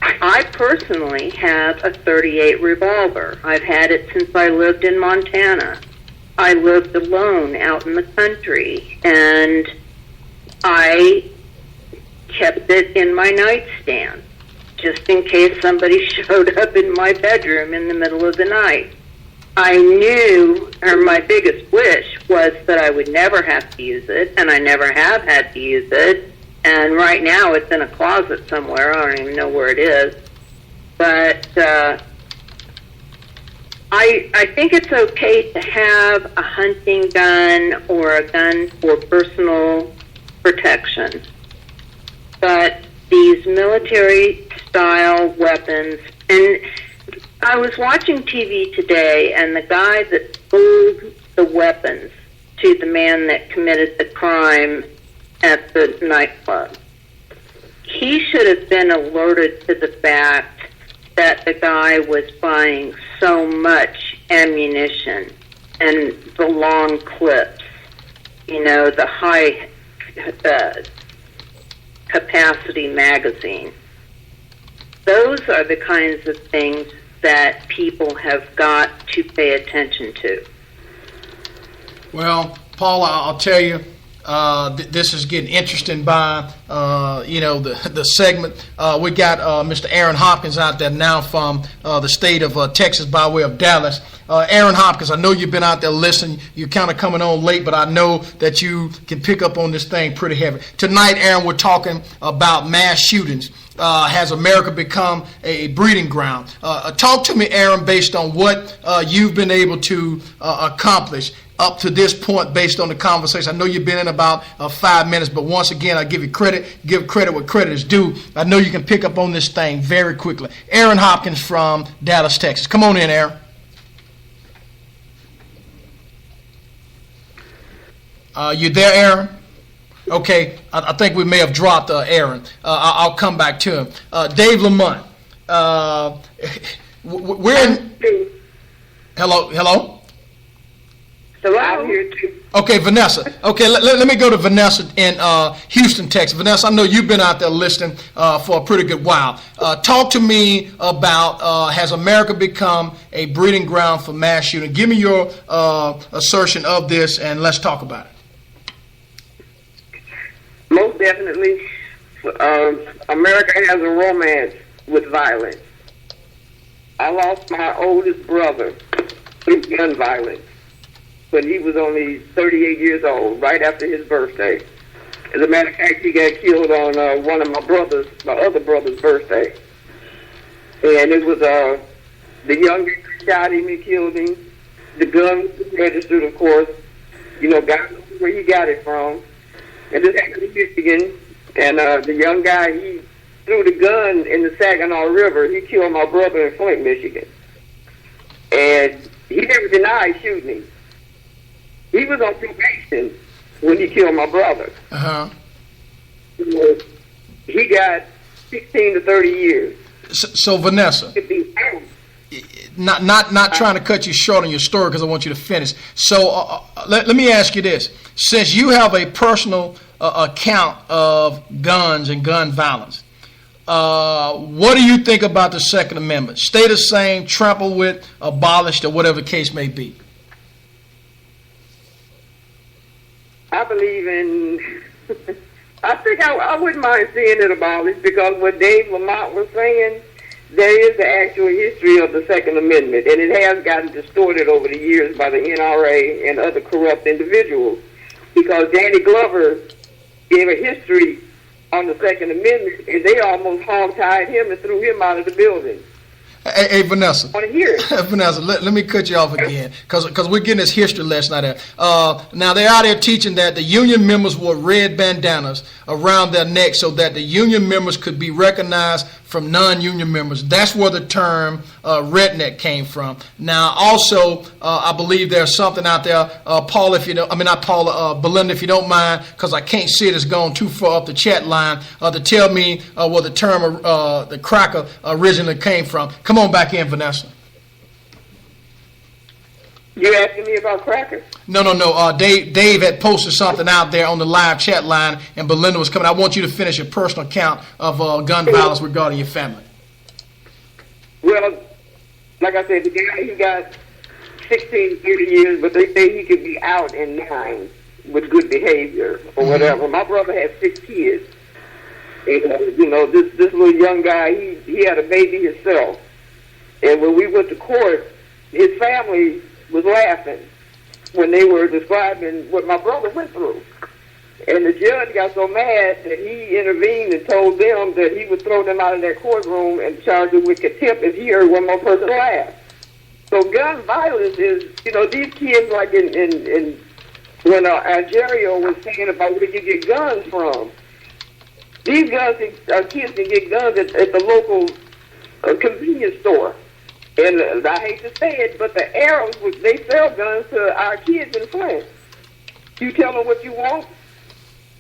I personally have a .38 revolver. I've had it since I lived in Montana. I lived alone out in the country, and I kept it in my nightstand just in case somebody showed up in my bedroom in the middle of the night. I knew, or my biggest wish was that I would never have to use it, and I never have had to use it. And right now it's in a closet somewhere. I don't even know where it is. But I think it's okay to have a hunting gun or a gun for personal protection. But these military-style weapons, and I was watching TV today, and the guy that sold the weapons to the man that committed the crime at the nightclub, he should have been alerted to the fact that the guy was buying so much ammunition and the long clips, you know, the high capacity magazine. Those are the kinds of things that people have got to pay attention to. Well, Paula, I'll tell you, this is getting interesting by, the segment. We got Mr. Aaron Hopkins out there now from the state of Texas by way of Dallas. Aaron Hopkins, I know you've been out there listening. You're kind of coming on late, but I know that you can pick up on this thing pretty heavy. Tonight, Aaron, we're talking about mass shootings. Has America become a breeding ground? Talk to me, Aaron, based on what you've been able to accomplish up to this point based on the conversation. I know you've been in about 5 minutes, but once again, I give you credit. Give credit what credit is due. I know you can pick up on this thing very quickly. Aaron Hopkins from Dallas, Texas. Come on in, Aaron. You there, Aaron? Okay, I think we may have dropped Aaron. I'll come back to him. Dave Lamont, we're in... Hello? So I'm here too. Okay, Vanessa. Okay, let me go to Vanessa in Houston, Texas. Vanessa, I know you've been out there listening for a pretty good while. Talk to me about, has America become a breeding ground for mass shooting? Give me your assertion of this, and let's talk about it. Most definitely, America has a romance with violence. I lost my oldest brother through gun violence when he was only 38 years old, right after his birthday. As a matter of fact, he got killed on one of my other brother's birthday. And it was the youngest who shot him and killed him. The gun was registered, of course. You know, God knows where he got it from. And this happened in Michigan, and the young guy, he threw the gun in the Saginaw River. He killed my brother in Flint, Michigan. And he never denied shooting him. He was on probation when he killed my brother. Uh-huh. He got 16 to 30 years. So Vanessa, not trying to cut you short on your story because I want you to finish. So let me ask you this. Since you have a personal account of guns and gun violence, what do you think about the Second Amendment? Stay the same, trample with, abolished, or whatever the case may be? I believe in... I think I wouldn't mind seeing it abolished because what Dave Lamont was saying, there is the actual history of the Second Amendment, and it has gotten distorted over the years by the NRA and other corrupt individuals because Danny Glover gave a history on the Second Amendment, and they almost hog-tied him and threw him out of the building. Hey, Vanessa. I want to hear it. Vanessa, let me cut you off again, because we're getting this history lesson out there. Now, they're out there teaching that the union members wore red bandanas around their neck so that the union members could be recognized from non-union members. That's where the term redneck came from. Now, also, I believe there's something out there, Paul, if you don't, I mean, not Paula, Belinda, if you don't mind, because I can't see it, it's gone too far up the chat line, to tell me where the term, the cracker, originally came from. Come on back in, Vanessa. You asking me about crackers? No. Dave had posted something out there on the live chat line, and Belinda was coming. I want you to finish your personal account of gun violence regarding your family. Well, like I said, the guy, he got 16, 30 years, but they say he could be out in 9 with good behavior or whatever. My brother had 6 kids. And, this little young guy, he had a baby himself. And when we went to court, his family was laughing when they were describing what my brother went through. And the judge got so mad that he intervened and told them that he would throw them out of their courtroom and charge them with contempt if he heard one more person laugh. So gun violence is, these kids, like in when Ontario was saying about where you get guns from, these guns, kids can get guns at the local convenience store. And I hate to say it, but the Arabs, they sell guns to our kids in France. You tell them what you want,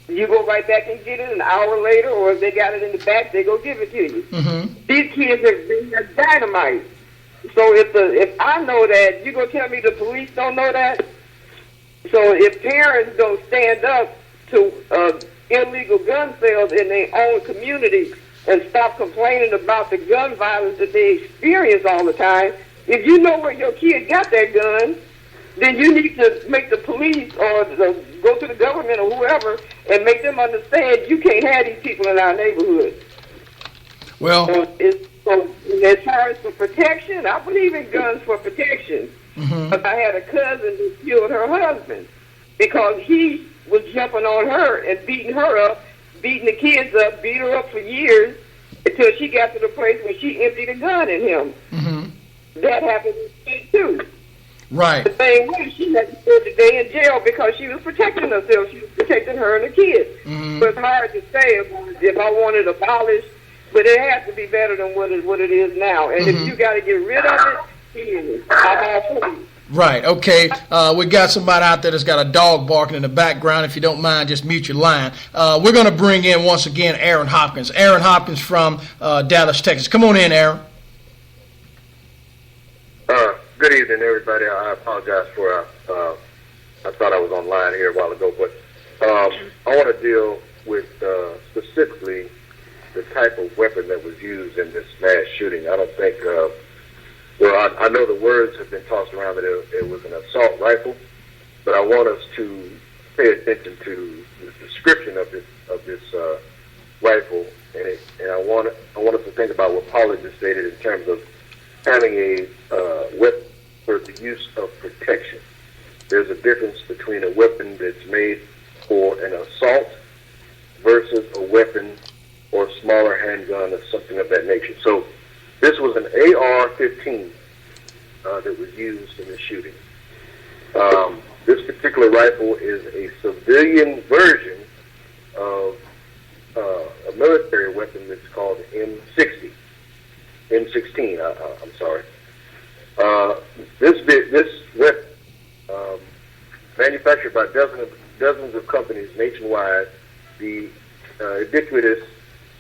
you go right back and get it an hour later, or if they got it in the back, they go give it to you. Mm-hmm. These kids are dynamite. So if I know that, you gonna tell me the police don't know that? So if parents don't stand up to illegal gun sales in their own community and stop complaining about the gun violence that they experience all the time, if you know where your kid got that gun, then you need to make the police or go to the government or whoever and make them understand you can't have these people in our neighborhood. Well, so as far as for protection, I believe in guns for protection. Mm-hmm. But I had a cousin who killed her husband because he was jumping on her and beating her up, beating the kids up, beat her up for years until she got to the place where she emptied a gun at him. Mm-hmm. That happened too. Right. The same way, she had to spend the day in jail because she was protecting herself. She was protecting her and the kids. Mm-hmm. But it's hard to say if I want it abolished, but it has to be better than what it is now. And if you got to get rid of it, I'm all for you. Right, okay. We got somebody out there that's got a dog barking in the background. If you don't mind, just mute your line. We're going to bring in, once again, Aaron Hopkins. Aaron Hopkins from Dallas, Texas. Come on in, Aaron. Good evening, everybody. I apologize for, I thought I was online here a while ago, but I want to deal with specifically the type of weapon that was used in this mass shooting. I don't think... Well, I know the words have been tossed around that it was an assault rifle, but I want us to pay attention to the description of this rifle, and I want us to think about what Paula just stated in terms of having a weapon for the use of protection. There's a difference between a weapon that's made for an assault versus a weapon or smaller handgun or something of that nature. So this was an AR-15 that was used in the shooting. This particular rifle is a civilian version of a military weapon that's called M16. I'm sorry. This weapon, manufactured by dozens of companies nationwide, the ubiquitous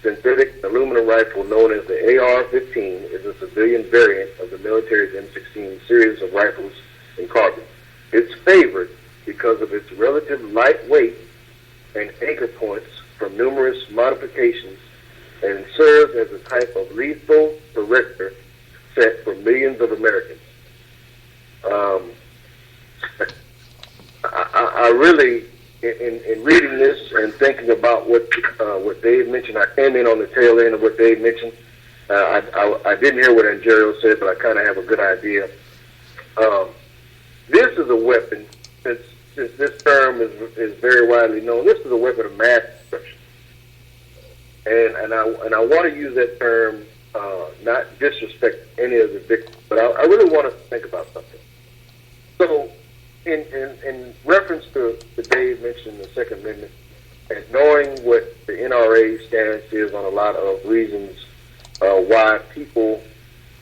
synthetic aluminum rifle known as the AR-15 is a civilian variant of the military's M16 series of rifles and carbine. It's favored because of its relative lightweight and anchor points from numerous modifications, and serves as a type of lethal perimeter set for millions of Americans. I really, in reading this and thinking about what Dave mentioned, I came in on the tail end of what Dave mentioned. I didn't hear what Angerio said, but I kind of have a good idea. This is a weapon, since this term is very widely known, this is a weapon of mass destruction. And I want to use that term not disrespect any of the victims, but I really want us to think about something. So, in reference to Dave mentioned the Second Amendment, and knowing what the NRA stance is on a lot of reasons why people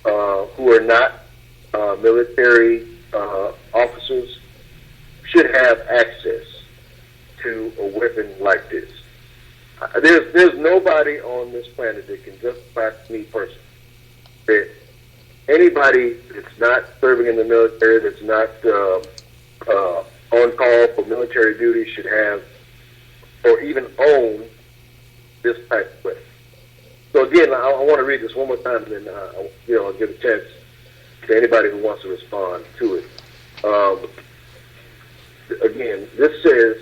who are not military officers should have access to a weapon like this. There's nobody on this planet that can justify to me personally that anybody that's not serving in the military, that's not on call for military duty, should have or even own this type of weapon. So again, I want to read this one more time, and then I'll give a chance to anybody who wants to respond to it. Again, this says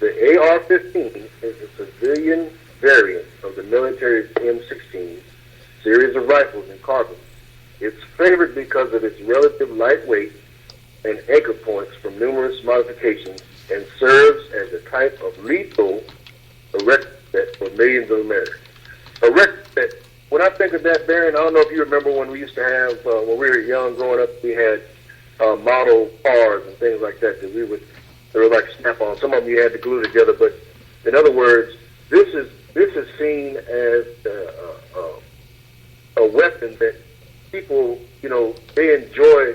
the AR-15 is a civilian variant of the military's M16 series of rifles and carbines. It's favored because of its relative lightweight and anchor points from numerous modifications, and serves as a type of lethal record set for millions of Americans. A record set. When I think of that variant, I don't know if you remember when we used to have, when we were young growing up, we had model cars and things like that they were like snap-on. Some of them you had to glue together, but in other words, this is seen as a weapon that people, they enjoy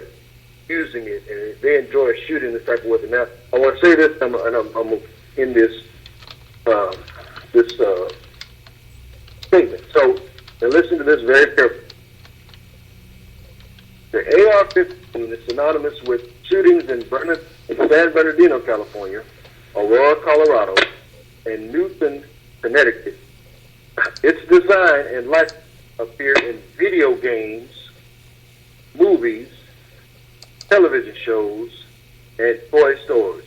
using it, and they enjoy shooting this type of weapon. Now, I want to say this, and I'm going to end this statement. So, and listen to this very carefully. The AR-15 is synonymous with shootings in San Bernardino, California, Aurora, Colorado, and Newton, Connecticut. Its design and life appear in video games, movies, television shows, and toy stores.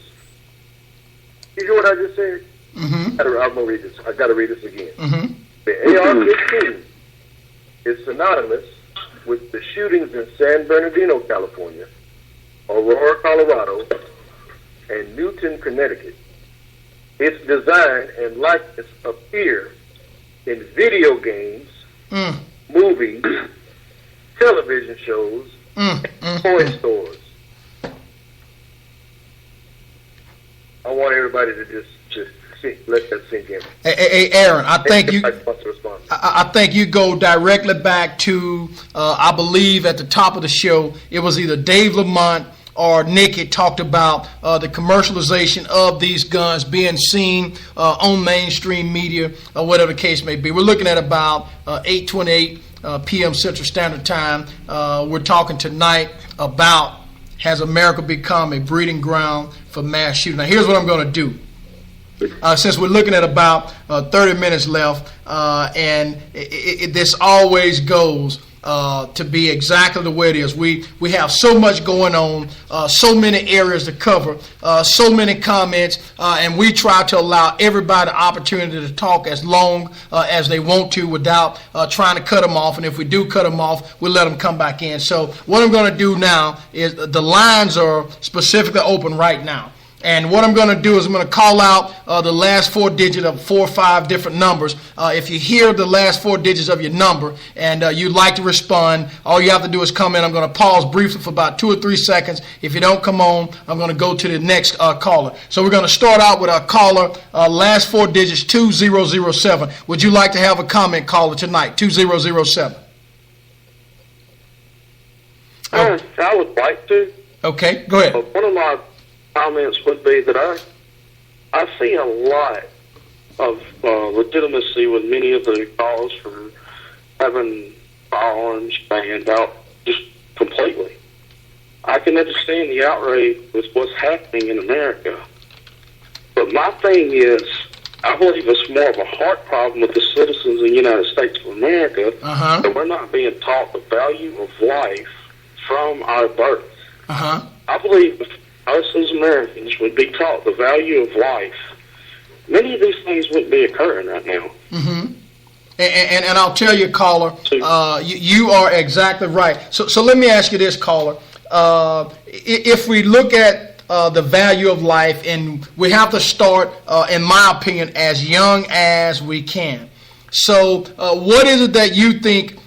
You hear what I just said? Mm-hmm. I'm going to read this. I got to read this again. Mm-hmm. The AR-15 is synonymous with the shootings in San Bernardino, California, Aurora, Colorado, and Newton, Connecticut. Its design and likeness appear in video games, movies, television shows, and toy stores. I want everybody to just let that sink in. Hey, Aaron, I think you go directly back to, I believe at the top of the show, it was either Dave Lamont or Nikki talked about the commercialization of these guns being seen on mainstream media, or whatever the case may be. We're looking at about 8:28 p.m. Central Standard Time. We're talking tonight about, has America become a breeding ground for mass shooting? Now, here's what I'm going to do. Since we're looking at about 30 minutes left, and this always goes to be exactly the way it is. We have so much going on, so many areas to cover, so many comments, and we try to allow everybody the opportunity to talk as long as they want to without trying to cut them off. And if we do cut them off, we'll let them come back in. So what I'm going to do now is the lines are specifically open right now. And what I'm going to do is I'm going to call out the last four digits of 4 or 5 different numbers. If you hear the last 4 digits of your number and you'd like to respond, all you have to do is come in. I'm going to pause briefly for about 2 or 3 seconds. If you don't come on, I'm going to go to the next caller. So we're going to start out with our caller, last 4 digits, 2007. Would you like to have a comment, caller, tonight? 2007. Yes, I would like to. Okay, go ahead. One of my comments would be that I see a lot of legitimacy with many of the calls for having firearms banned out just completely. I can understand the outrage with what's happening in America, but my thing is, I believe it's more of a heart problem with the citizens of the United States of America, that we're not being taught the value of life from our birth. I believe if us as Americans would be taught the value of life, many of these things wouldn't be occurring right now. And I'll tell you, caller, you are exactly right. So let me ask you this, caller. If we look at the value of life, and we have to start, in my opinion, as young as we can. So what is it that you think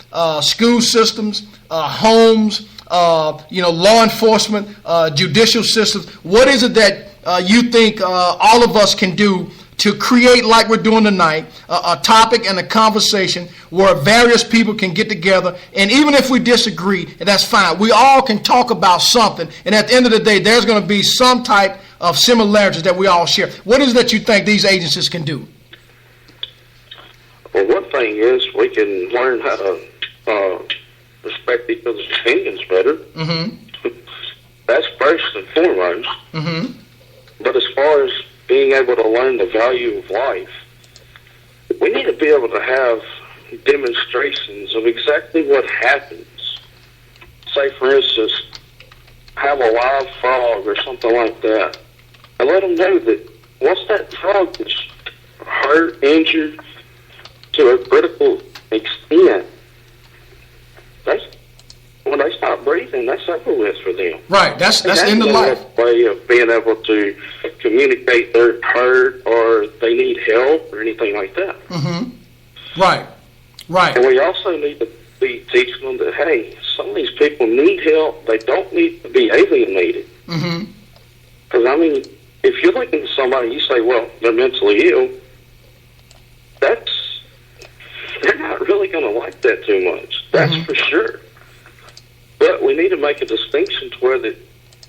school systems, homes, law enforcement, judicial systems, what is it that you think all of us can do to create, like we're doing tonight, a topic and a conversation where various people can get together, and even if we disagree, that's fine. We all can talk about something, and at the end of the day, there's going to be some type of similarities that we all share. What is it that you think these agencies can do? Well, one thing is we can learn how to respect each other's opinions better. Mm-hmm. That's first and foremost. Mm-hmm. But as far as being able to learn the value of life, we need to be able to have demonstrations of exactly what happens. Say, for instance, have a live frog or something like that, and let them know that once that frog is hurt, injured to a critical extent, when they stop breathing, that's over with for them. Right, that's end of life. Way of being able to communicate they're hurt or they need help or anything like that. Mm-hmm. Right. And we also need to be teaching them that, hey, some of these people need help. They don't need to be alienated. Mm-hmm. Because, I mean, if you're looking at somebody and you say, well, they're mentally ill, they're not really going to like that too much. That's for sure. But we need to make a distinction to where that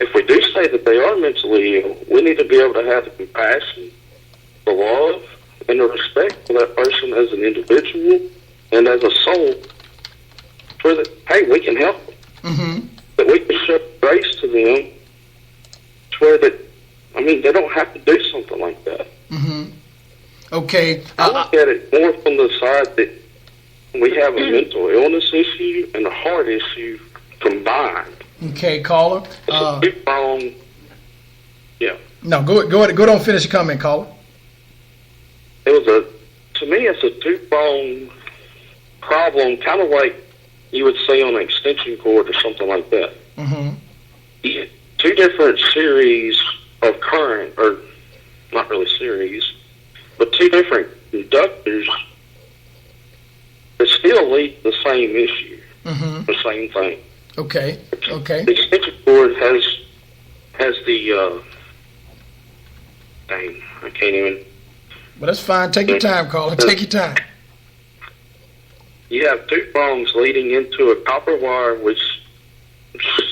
if we do say that they are mentally ill, we need to be able to have the compassion, the love, and the respect for that person as an individual and as a soul, for that, hey, we can help them. Mm-hmm. That we can show grace to them to where that, I mean, they don't have to do something like that. Mm-hmm. Okay. I look at it more from the side that we have a mental illness issue and a heart issue combined. Okay, caller. Yeah. No, go on. Finish your comment, caller. To me, it's a two-pronged problem, kind of like you would say on an extension cord or something like that. Mm-hmm. Two different series of current, or not really series, but two different conductors that still lead to the same issue, the same thing. Okay. The extension cord has the dang, I can't even. Well, that's fine. Take your time, caller. Take your time. You have two prongs leading into a copper wire which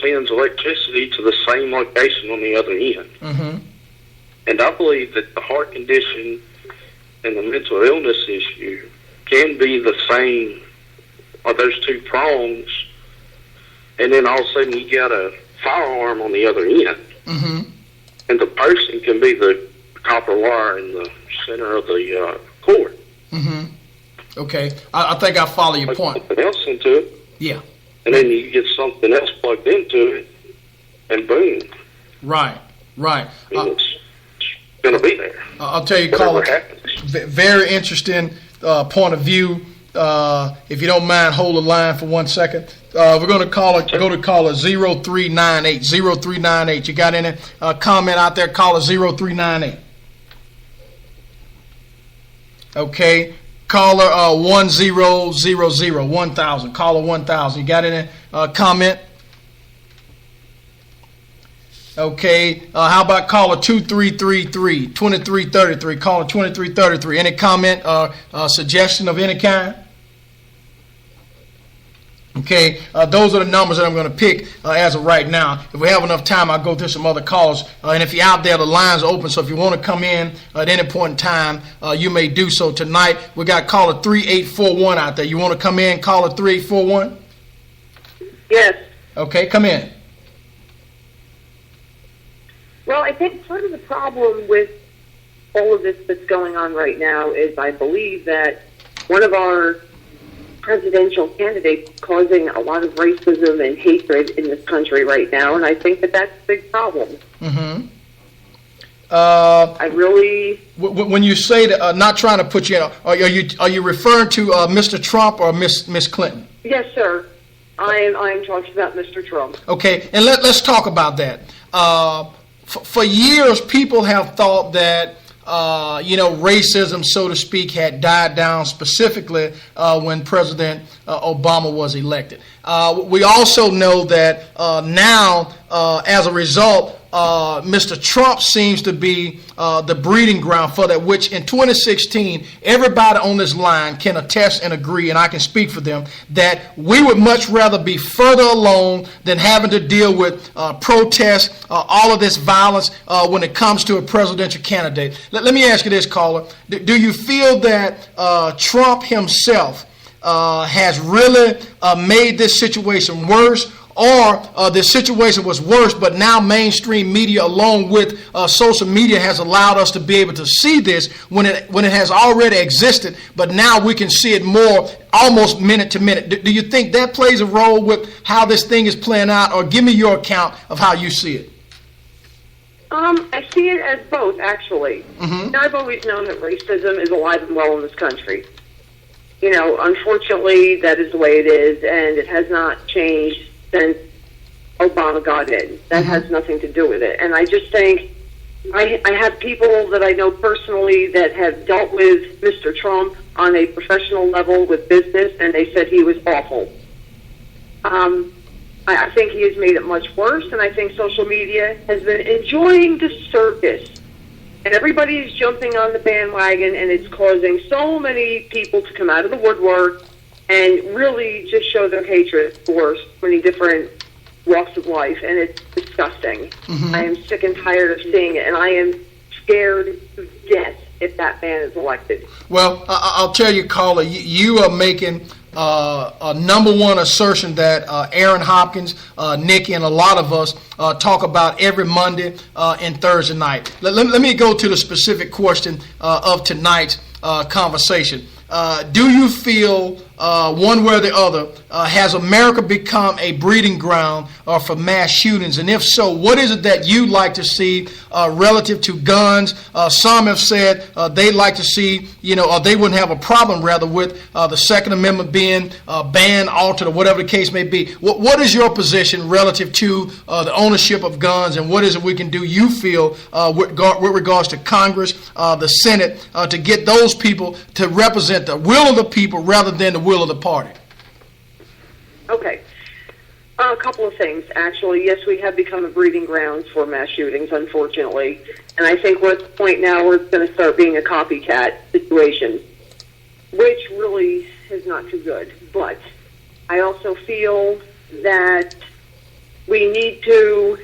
sends electricity to the same location on the other end. Mm-hmm. And I believe that the heart condition and the mental illness issue can be the same, or those two prongs, and then all of a sudden you got a firearm on the other end. Mm-hmm. And the person can be the copper wire in the center of the cord. Mm-hmm. Okay. I think I follow your point. Something else into it. Yeah. And then you get something else plugged into it, and boom. Right. It's going to be there. I'll tell you, caller, very interesting point of view. If you don't mind, hold the line for 1 second. We're going to go to caller 0398. 0398. You got any comment out there? Caller 0398. Okay. Caller 1000. 1000. Caller 1000. You got any comment? Okay. How about caller 2333? 2333. Caller 2333. Any comment or suggestion of any kind? Okay, those are the numbers that I'm going to pick as of right now. If we have enough time, I'll go through some other calls. And if you're out there, the lines are open. So if you want to come in at any point in time, you may do so tonight. We got caller 3841 out there. You want to come in, caller 3841? Yes. Okay, come in. Well, I think part of the problem with all of this that's going on right now is I believe that one of our presidential candidates causing a lot of racism and hatred in this country right now, and I think that that's a big problem. Mm-hmm. I really... When you say that, not trying to put you in, are you referring to Mr. Trump or Miss Clinton? Yes, sir. I'm talking about Mr. Trump. Okay, and let's talk about that. For years, people have thought that racism, so to speak, had died down, specifically when President Obama was elected. We also know that now, as a result, Mr. Trump seems to be the breeding ground for that, which in 2016, everybody on this line can attest and agree, and I can speak for them, that we would much rather be further along than having to deal with protests, all of this violence when it comes to a presidential candidate. Let me ask you this, caller. Do you feel that Trump himself has really made this situation worse, or the situation was worse, but now mainstream media, along with social media, has allowed us to be able to see this when it has already existed, but now we can see it more, almost minute to minute? Do you think that plays a role with how this thing is playing out, or give me your account of how you see it? I see it as both, actually. Mm-hmm. I've always known that racism is alive and well in this country. Unfortunately, that is the way it is, and it has not changed since Obama got in. That has nothing to do with it. And I just think I have people that I know personally that have dealt with Mr. Trump on a professional level with business, and they said he was awful. I think he has made it much worse, and I think social media has been enjoying the circus. And everybody is jumping on the bandwagon, and it's causing so many people to come out of the woodwork and really just show their hatred for so many different walks of life, and it's disgusting. Mm-hmm. I am sick and tired of seeing it, and I am scared to death if that man is elected. Well, I'll tell you, caller, you are making a number one assertion that Aaron Hopkins, Nikki, and a lot of us talk about every Monday and Thursday night. Let me go to the specific question of tonight's conversation. Do you feel one way or the other, has America become a breeding ground for mass shootings? And if so, what is it that you'd like to see relative to guns? Some have said they'd like to see, or they wouldn't have a problem, rather, with the Second Amendment being banned, altered, or whatever the case may be. What is your position relative to the ownership of guns, and what is it we can do, you feel, with regards to Congress, the Senate, to get those people to represent the will of the people rather than the will of the party? Okay. A couple of things, actually. Yes, we have become a breeding ground for mass shootings, unfortunately. And I think we're at the point now where it's going to start being a copycat situation, which really is not too good. But I also feel that we need to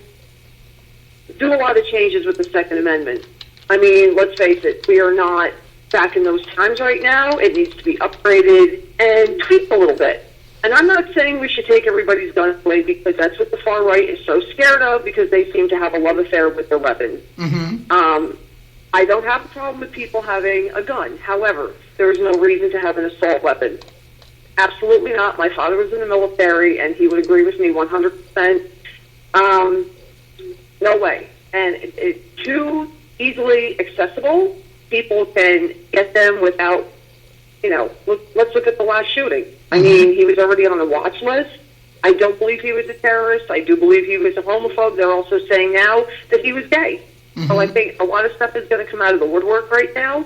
do a lot of changes with the Second Amendment. I mean, let's face it, we are not back in those times right now. It needs to be upgraded and tweaked a little bit. And I'm not saying we should take everybody's guns away, because that's what the far right is so scared of, because they seem to have a love affair with their weapons. Mm-hmm. I don't have a problem with people having a gun. However, there is no reason to have an assault weapon. Absolutely not. My father was in the military, and he would agree with me 100%. No way. And it's too easily accessible. People can get them without, let's look at the last shooting. I mean, he was already on the watch list. I don't believe he was a terrorist. I do believe he was a homophobe. They're also saying now that he was gay. Mm-hmm. So I think a lot of stuff is going to come out of the woodwork right now,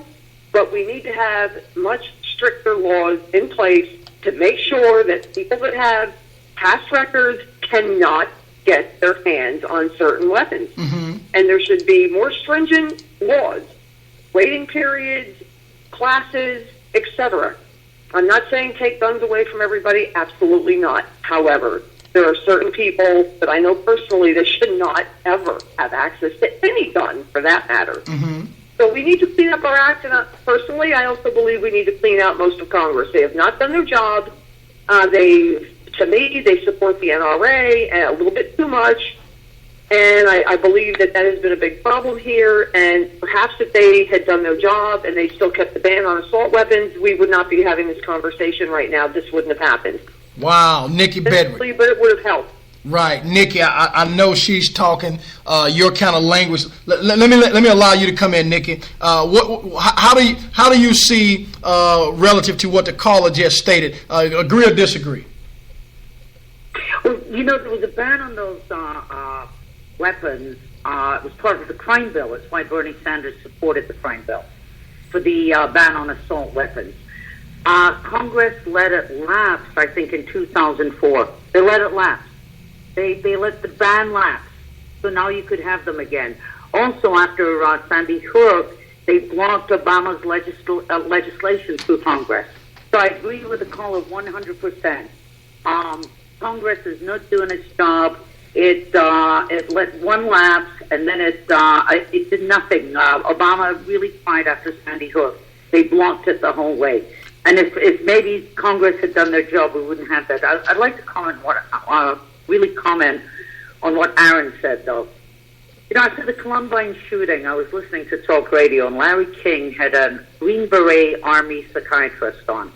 but we need to have much stricter laws in place to make sure that people that have past records cannot get their hands on certain weapons. Mm-hmm. And there should be more stringent laws, waiting periods, classes, etc. I'm not saying take guns away from everybody. Absolutely not. However, there are certain people that I know personally that should not ever have access to any gun, for that matter. Mm-hmm. So we need to clean up our act. And personally, I also believe we need to clean out most of Congress. They have not done their job. To me, they support the NRA a little bit too much. And I believe that has been a big problem here. And perhaps if they had done their job and they still kept the ban on assault weapons, we would not be having this conversation right now. This wouldn't have happened. Wow, Nikki Bedrick. But it would have helped. Right, Nikki. I know she's talking your kind of language. Let me allow you to come in, Nikki. How do you see relative to what the caller just stated? Agree or disagree? Well, there was a ban on those weapons. It was part of the crime bill. That's why Bernie Sanders supported the crime bill for the ban on assault weapons. Congress let it lapse, I think, in 2004. They let it lapse. They let the ban lapse. So now you could have them again. Also, after Sandy Hook, they blocked Obama's legislation through Congress. So I agree with the call of 100%. Congress is not doing its job. It let one lapse, and then it did nothing. Obama really tried after Sandy Hook. They blocked it the whole way. And if maybe Congress had done their job, we wouldn't have that. I'd like to really comment on what Aaron said, though. You know, after the Columbine shooting, I was listening to talk radio, and Larry King had a Green Beret Army psychiatrist on.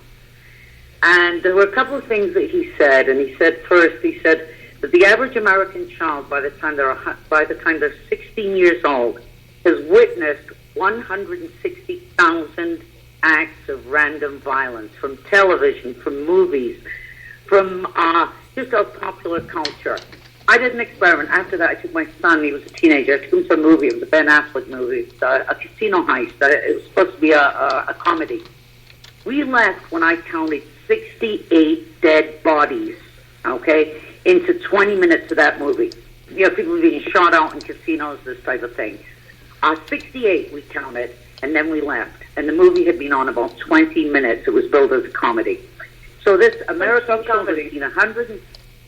And there were a couple of things that he said. And he said that the average American child, by the time they're 16 years old, has witnessed 160,000 acts of random violence from television, from movies, from just our popular culture. I did an experiment. After that, I took my son. He was a teenager. I took him to a movie. It was a Ben Affleck movie, a casino heist. It was supposed to be a comedy. We left, when I counted, 68 dead bodies, okay, into 20 minutes of that movie. You know, people being shot out in casinos, this type of thing. 68 we counted, and then we left. And the movie had been on about 20 minutes. It was billed as a comedy. So this American comedy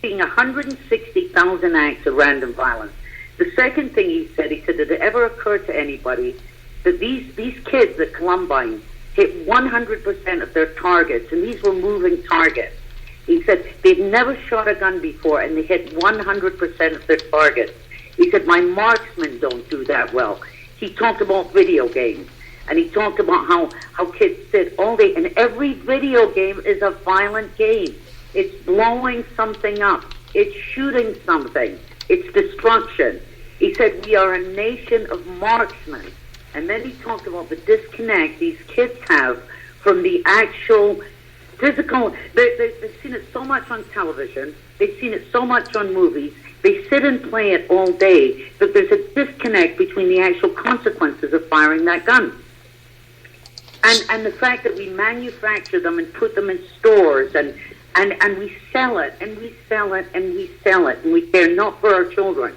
seeing 160,000 acts of random violence. The second thing he said, did it ever occur to anybody that these kids at Columbine hit 100% of their targets, and these were moving targets. He said they'd never shot a gun before, and they hit 100% of their targets. He said, my marksmen don't do that well. He talked about video games, and he talked about how kids sit all day, and every video game is a violent game. It's blowing something up. It's shooting something. It's destruction. He said, we are a nation of marksmen. And then he talked about the disconnect these kids have from the actual physical. They've seen it so much on television. They've seen it so much on movies. They sit and play it all day that there's a disconnect between the actual consequences of firing that gun. And the fact that we manufacture them and put them in stores and we sell it, and we sell it, and we sell it, and we care not for our children.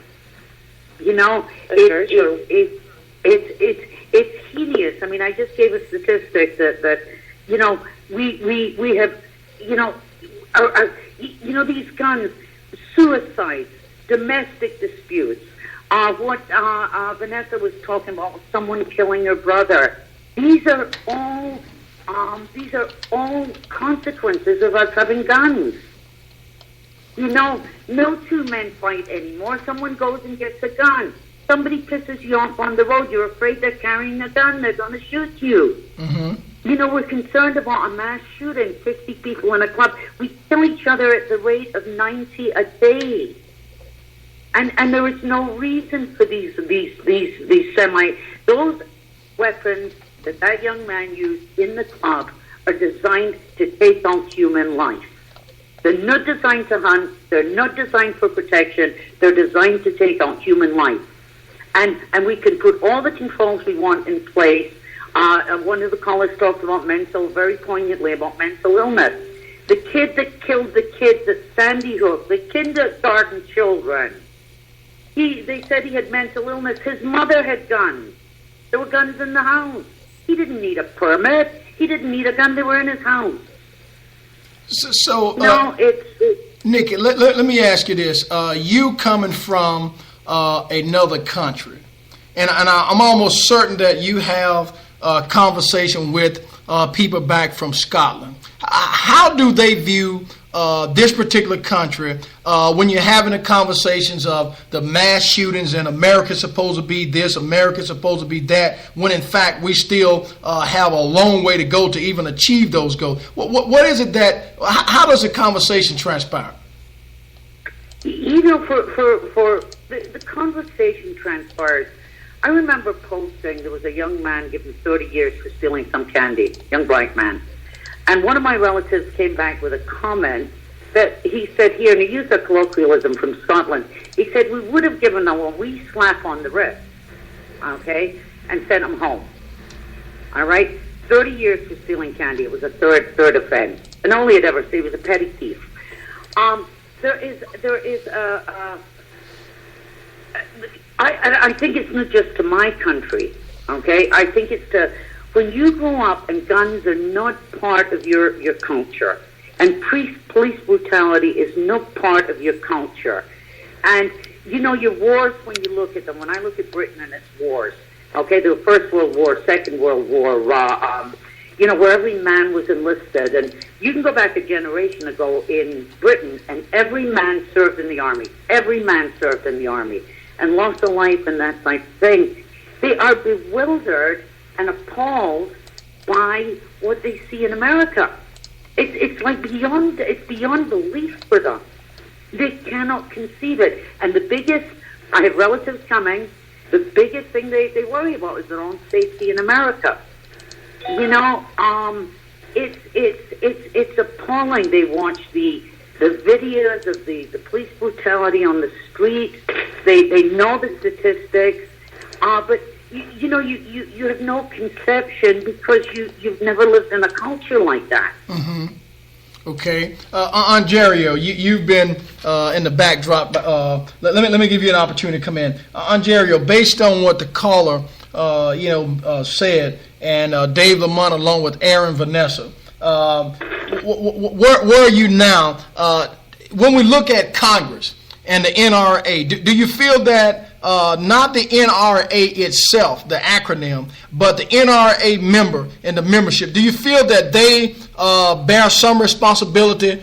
You know, it's hideous. I mean, I just gave a statistic that you know, we have, you know, these guns, suicides, domestic disputes, what Vanessa was talking about, someone killing her brother. These are all consequences of us having guns. You know, no two men fight anymore. Someone goes and gets a gun. Somebody pisses you off on the road. You're afraid they're carrying a gun. They're going to shoot you. Mm-hmm. You know, we're concerned about a mass shooting, 50 people in a club. We kill each other at the rate of 90 a day. And there is no reason for these those weapons that young man used in the club are designed to take out human life. They're not designed to hunt. They're not designed for protection. They're designed to take out human life. And we can put all the controls we want in place. One of the callers talked about very poignantly about mental illness. The kid that killed the kids at Sandy Hook, the kindergarten children, they said he had mental illness. His mother had guns. There were guns in the house. He didn't need a permit. He didn't need a gun. They were in his house. Nikki, let me ask you this. You coming from another country, and I'm almost certain that you have a conversation with people back from Scotland. How do they view this particular country when you're having the conversations of the mass shootings and America's supposed to be this, America's supposed to be that, when in fact we still have a long way to go to even achieve those goals? What is it how does the conversation transpire? You know, for the conversation transpires. I remember posting, there was a young man given 30 years for stealing some candy, young black man. And one of my relatives came back with a comment that he said here, and he used a colloquialism from Scotland, he said we would have given them a wee slap on the wrist, okay, and sent them home. All right? 30 years for stealing candy. It was a third offense. And only had ever said he was a petty thief. There is I think it's not just to my country, okay? I think it's to, when you grow up and guns are not part of your culture, and police brutality is not part of your culture, and, you know, your wars, when you look at them, when I look at Britain and its wars, okay, the First World War, Second World War, you know, where every man was enlisted, and you can go back a generation ago in Britain, and every man served in the army. Every man served in the army and lost a life and that type of thing. They are bewildered and appalled by what they see in America. It's like beyond belief for them. They cannot conceive it. And the biggest, I have relatives coming, the biggest thing they worry about is their own safety in America. You know, it's appalling. They watch the videos of the police brutality on the street. They know the statistics, but you know you have no conception because you've never lived in a culture like that. Mm-hmm. Okay, Ontario, you've been in the backdrop. Let me give you an opportunity to come in, Ontario. Based on what the caller said, and Dave Lamont along with Aaron Vanessa, where are you now? When we look at Congress and the NRA, do you feel that not the NRA itself, the acronym, but the NRA member and the membership, do you feel that they bear some responsibility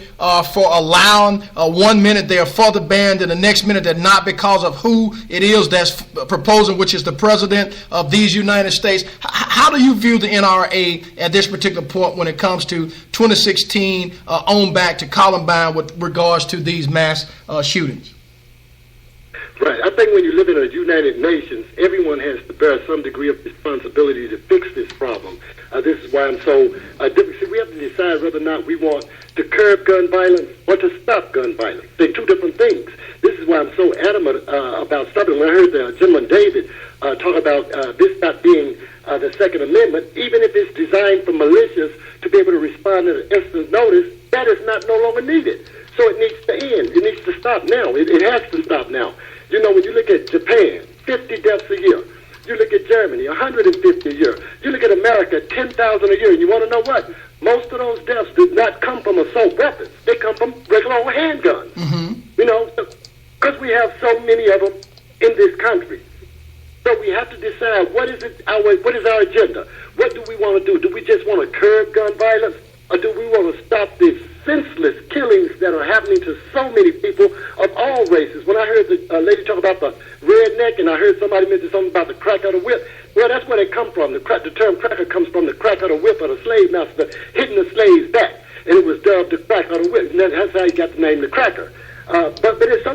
for allowing 1 minute they are for the ban and the next minute they're not because of who it is that's proposing, which is the president of these United States? How do you view the NRA at this particular point when it comes to 2016 on back to Columbine with regards to these mass shootings? Right. I think when you live in a United Nations, everyone has to bear some degree of responsibility to fix this problem. This is why I'm so different. We have to decide whether or not we want to curb gun violence or to stop gun violence. They're two different things. This is why I'm so adamant about stopping. When I heard the gentleman David talk about this not being the Second Amendment, even if it's designed for militias to be able to respond at an instant notice, that is no longer needed. So it needs to end. It needs to stop now. It has to stop now. You know, when you look at Japan, 50 deaths a year. You look at Germany, 150 a year. You look at America, 10,000 a year. And you want to know what? Most of those deaths did not come from assault weapons. They come from regular old handguns. Mm-hmm. You know, because we have so many of them in this country. So we have to decide what is our agenda? What do we want to do? Do we just want to curb gun violence? Or do we want to stop these senseless killings that are happening to so many people of all races? When I heard the lady talk about the redneck, and I heard somebody mention something about the crack of the whip, well, that's where they come from. The term cracker comes from the crack of the whip of the slave master hitting the slave's back, and it was dubbed the crack of the whip. And that's how he got the name the cracker. But there's so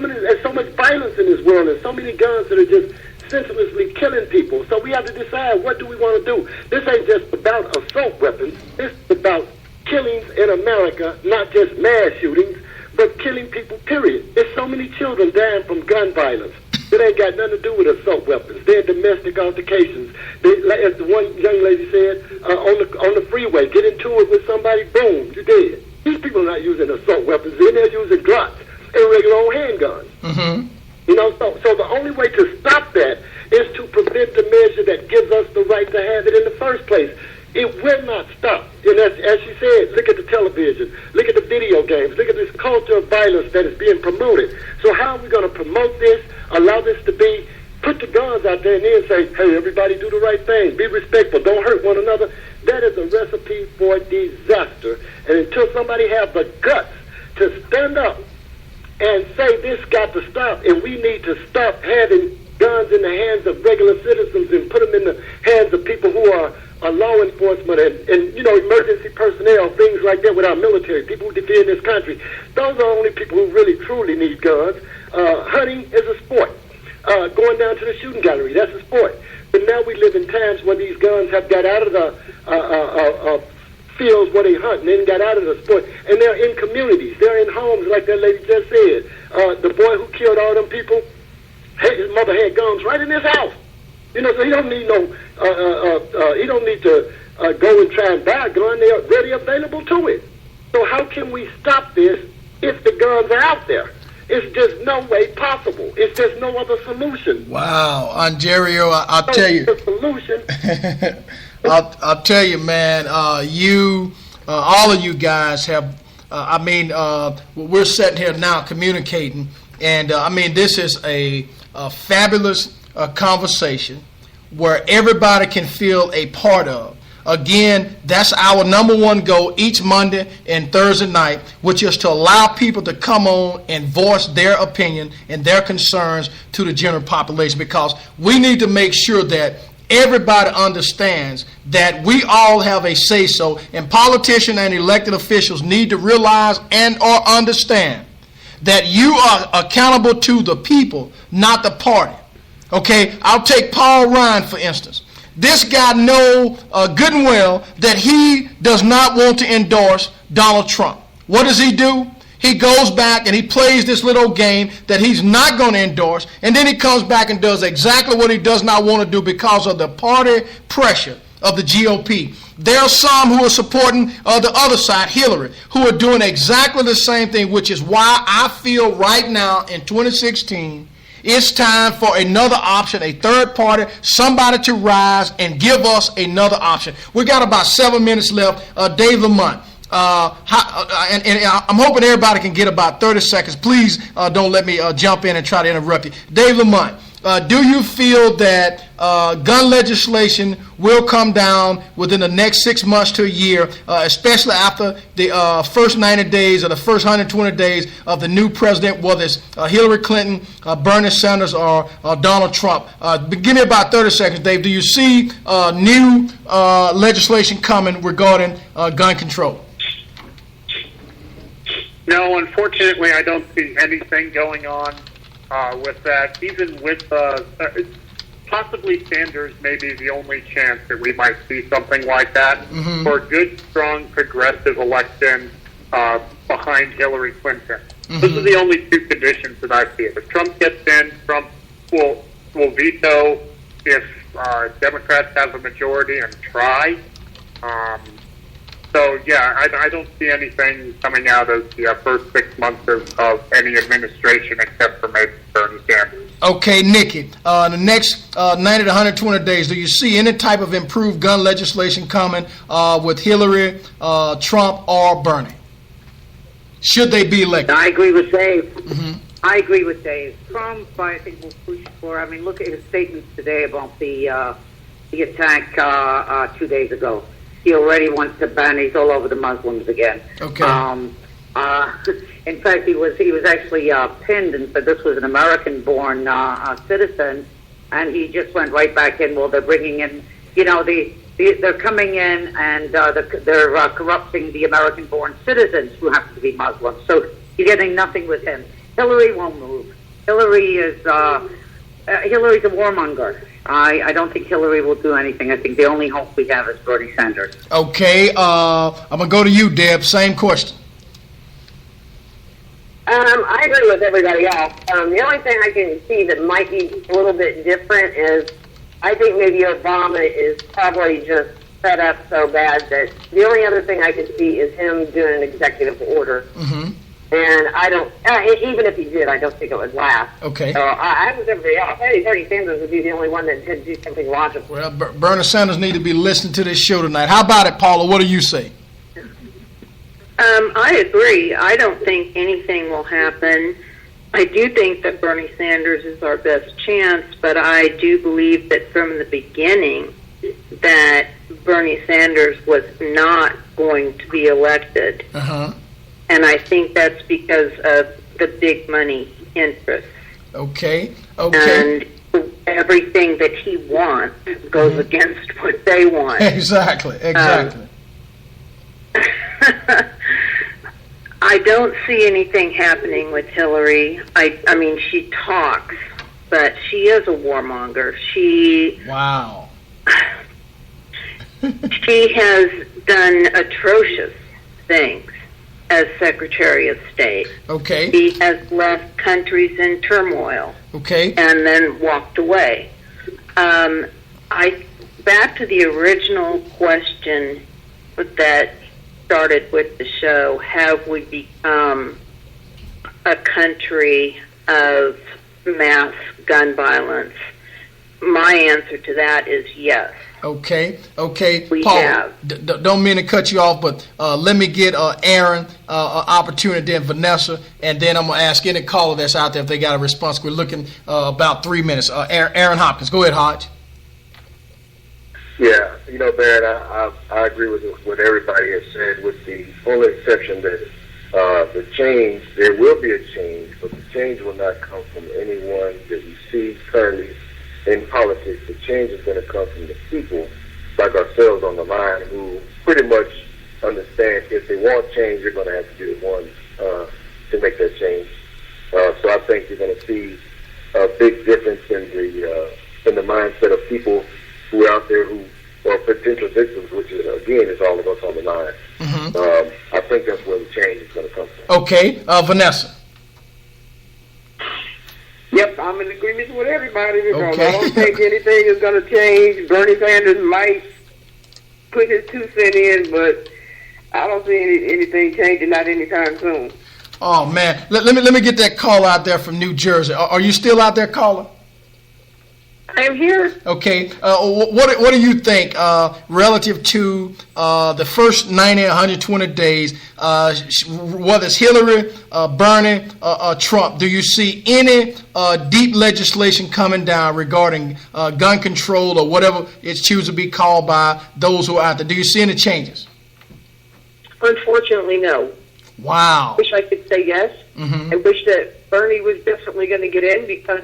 much violence in this world, and so many guns that are just senselessly killing people. So we have to decide, what do we want to do? This ain't just about assault weapons. It's about killings in America, not just mass shootings, but killing people, period. There's so many children dying from gun violence. It ain't got nothing to do with assault weapons. They're domestic altercations. As the one young lady said, on the freeway, get into it with somebody, boom, you're dead. These people are not using assault weapons. They're using Glocks and regular old handguns. Mm-hmm. You know, so the only way to stop that is to prevent the measure that gives us the right to have it in the first place. It will not stop. And as she said, look at the television, look at the video games, look at this culture of violence that is being promoted. So how are we going to promote this, allow this to be, put the guns out there and then say, hey, everybody do the right thing, be respectful, don't hurt one another? That is a recipe for disaster. And until somebody has the guts to stand up and say this got to stop, and we need to stop having guns in the hands of regular citizens and put them in the hands of people who are law enforcement and emergency personnel, things like that, with our military, people who defend this country. Those are only people who really, truly need guns. Hunting is a sport. Going down to the shooting gallery, that's a sport. But now we live in times when these guns have got out of the fields where they hunt and then got out of the sport. And they're in communities. They're in homes, like that lady just said. The boy who killed all them people, his mother had guns right in his house. You know, so he don't need he don't need to go and try and buy a gun. They are ready available to it. So how can we stop this if the guns are out there? It's just no way possible. It's just no other solution. Wow, Ontario, I'll tell you. The solution. I'll tell you, man. All of you guys have. We're sitting here now communicating, and this is a fabulous conversation where everybody can feel a part of. Again, that's our number one goal each Monday and Thursday night, which is to allow people to come on and voice their opinion and their concerns to the general population, because we need to make sure that everybody understands that we all have a say-so, and politicians and elected officials need to realize and or understand that you are accountable to the people, not the party. Okay, I'll take Paul Ryan, for instance. This guy knows good and well that he does not want to endorse Donald Trump. What does he do? He goes back and he plays this little game that he's not going to endorse, and then he comes back and does exactly what he does not want to do because of the party pressure of the GOP. There are some who are supporting the other side, Hillary, who are doing exactly the same thing, which is why I feel right now in 2016 it's time for another option, a third party, somebody to rise and give us another option. We got about 7 minutes left. Dave Lamont, and I'm hoping everybody can get about 30 seconds. Please don't let me jump in and try to interrupt you. Dave Lamont, do you feel that gun legislation will come down within the next 6 months to a year, especially after the first 90 days or the first 120 days of the new president, whether it's Hillary Clinton, Bernie Sanders, or Donald Trump? Give me about 30 seconds, Dave. Do you see new legislation coming regarding gun control? No, unfortunately, I don't see anything going on with that. Even with possibly Sanders may be the only chance that we might see something like that for a good, strong, progressive election behind Hillary Clinton. Those are the only two conditions that I see. If Trump gets in, Trump will veto if Democrats have a majority and try. So, yeah, I don't see anything coming out of the first 6 months of any administration except for maybe Bernie Sanders. Okay, Nikki, in the next 90 to 120 days, do you see any type of improved gun legislation coming with Hillary, Trump, or Bernie? Should they be elected? I agree with Dave. I agree with Dave. Trump, I think, will push for. I mean, look at his statements today about the attack 2 days ago. He already wants to ban. He's all over the Muslims again. Okay. In fact, he was actually pinned and said this was an American-born citizen, and he just went right back in. Well, they're bringing in, they're coming in and they're corrupting the American-born citizens who happen to be Muslims. So you're getting nothing with him. Hillary won't move. Hillary's a warmonger. I don't think Hillary will do anything. I think the only hope we have is Bernie Sanders. Okay, I'm going to go to you, Deb. Same question. I agree with everybody else. The only thing I can see that might be a little bit different is I think maybe Obama is probably just set up so bad that the only other thing I can see is him doing an executive order. And I don't, even if he did, I don't think it would last. Okay. So I was everybody else. I think Bernie Sanders would be the only one that could do something logical. Well, Bernie Sanders need to be listening to this show tonight. How about it, Paula? What do you say? I agree. I don't think anything will happen. I do think that Bernie Sanders is our best chance, but I do believe that from the beginning that Bernie Sanders was not going to be elected. And I think that's because of the big money interests. Okay. And everything that he wants goes against what they want. Exactly. I don't see anything happening with Hillary. I mean, she talks, but she is a warmonger. Wow. She has done atrocious things as Secretary of State. Okay. He has left countries in turmoil. Okay. And then walked away. Back to the original question that started with the show, have we become a country of mass gun violence? My answer to that is yes. Okay. We Paul, have. Don't mean to cut you off, but let me get Aaron an opportunity, then Vanessa, and then I'm going to ask any caller that's out there if they got a response. We're looking about 3 minutes. Aaron Hopkins. Go ahead, Hodge. Yeah, Barrett, I agree with what everybody has said, with the only exception that the change, there will be a change, but the change will not come from anyone that we see currently in politics. The change is going to come from the people like ourselves on the line, who pretty much understand if they want change, they're going to have to be the ones to make that change. So I think you're going to see a big difference in the mindset of people who are out there who are potential victims, which is, again, is all of us on the line. I think that's where the change is going to come from. Okay. Vanessa. Yep, I'm in agreement with everybody because Okay. I don't think anything is going to change. Bernie Sanders might put his 2 cents in, but I don't see anything changing, not anytime soon. Oh, man. Let me get that call out there from New Jersey. Are you still out there, caller? I am here. Okay. What do you think relative to the first 90, 120 days, whether it's Hillary, Bernie, Trump? Do you see any deep legislation coming down regarding gun control or whatever it's choose to be called by those who are out there? Do you see any changes? Unfortunately, no. Wow. I wish I could say yes. I wish that Bernie was definitely going to get in because,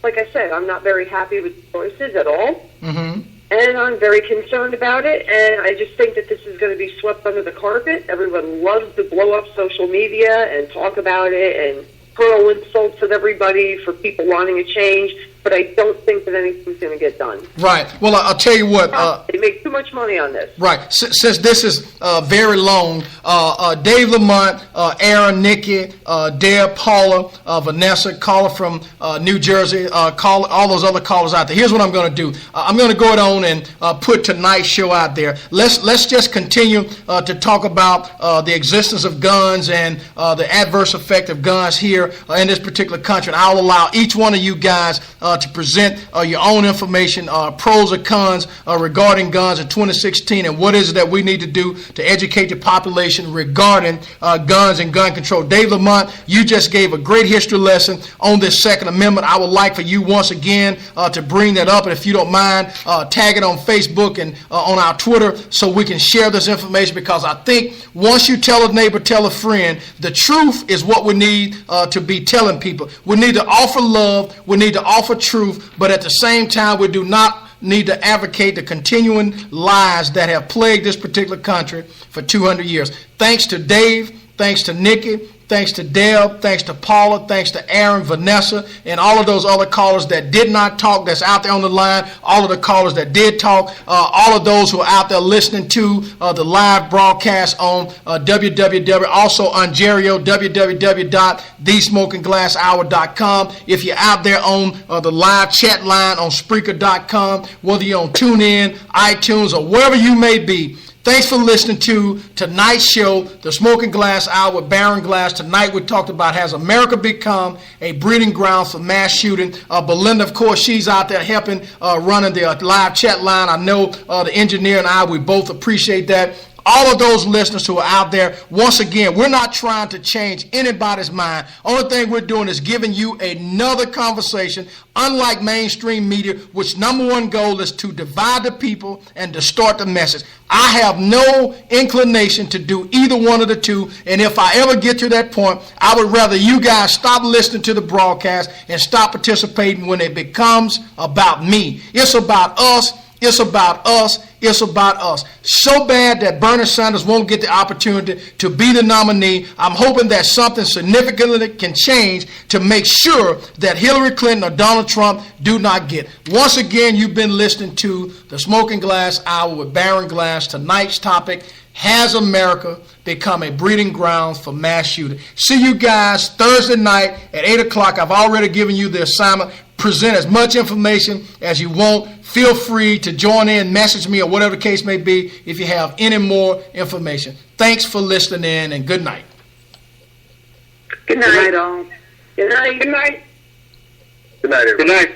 like I said, I'm not very happy with the choices at all. And I'm very concerned about it. And I just think that this is going to be swept under the carpet. Everyone loves to blow up social media and talk about it and hurl insults at everybody for people wanting a change. But I don't think that anything's going to get done. Right. Well, I'll tell you what. They make too much money on this. Right. Since this is very long, Dave Lamont, Aaron, Nikki, Dare, Paula, Vanessa, caller from New Jersey, all those other callers out there. Here's what I'm going to do. I'm going to go on and put tonight's show out there. Let's just continue to talk about the existence of guns and the adverse effect of guns here in this particular country. And I'll allow each one of you guys to present your own information, pros or cons regarding guns in 2016, and what is it that we need to do to educate the population regarding guns and gun control. Dave Lamont, you just gave a great history lesson on this Second Amendment. I would like for you once again to bring that up, and if you don't mind, tag it on Facebook and on our Twitter so we can share this information, because I think once you tell a neighbor, tell a friend, the truth is what we need to be telling people. We need to offer love. We need to offer truth, but at the same time, we do not need to advocate the continuing lies that have plagued this particular country for 200 years. Thanks to Dave, thanks to Nikki, thanks to Deb, thanks to Paula, thanks to Aaron, Vanessa, and all of those other callers that did not talk that's out there on the line, all of the callers that did talk, all of those who are out there listening to the live broadcast on also on Ontario, www.thesmokingglasshour.com. If you're out there on the live chat line on Spreaker.com, whether you're on TuneIn, iTunes, or wherever you may be, thanks for listening to tonight's show, The Smoking Glass Hour with Baron Glass. Tonight we talked about, has America become a breeding ground for mass shooting? Belinda, of course, she's out there helping running the live chat line. I know the engineer and I, we both appreciate that. All of those listeners who are out there, once again, we're not trying to change anybody's mind. Only thing we're doing is giving you another conversation, unlike mainstream media, which number one goal is to divide the people and distort the message. I have no inclination to do either one of the two, and if I ever get to that point, I would rather you guys stop listening to the broadcast and stop participating when it becomes about me. It's about us. It's about us. It's about us. So bad that Bernie Sanders won't get the opportunity to be the nominee. I'm hoping that something significantly can change to make sure that Hillary Clinton or Donald Trump do not get. Once again, you've been listening to the Smoking Glass Hour with Baron Glass. Tonight's topic: has America become a breeding ground for mass shooting? See you guys Thursday night at 8 o'clock. I've already given you the assignment. Present as much information as you want. Feel free to join in, message me, or whatever the case may be if you have any more information. Thanks for listening in, and good night. Good night, all. Good night. Good night. Good night, everybody. Good night.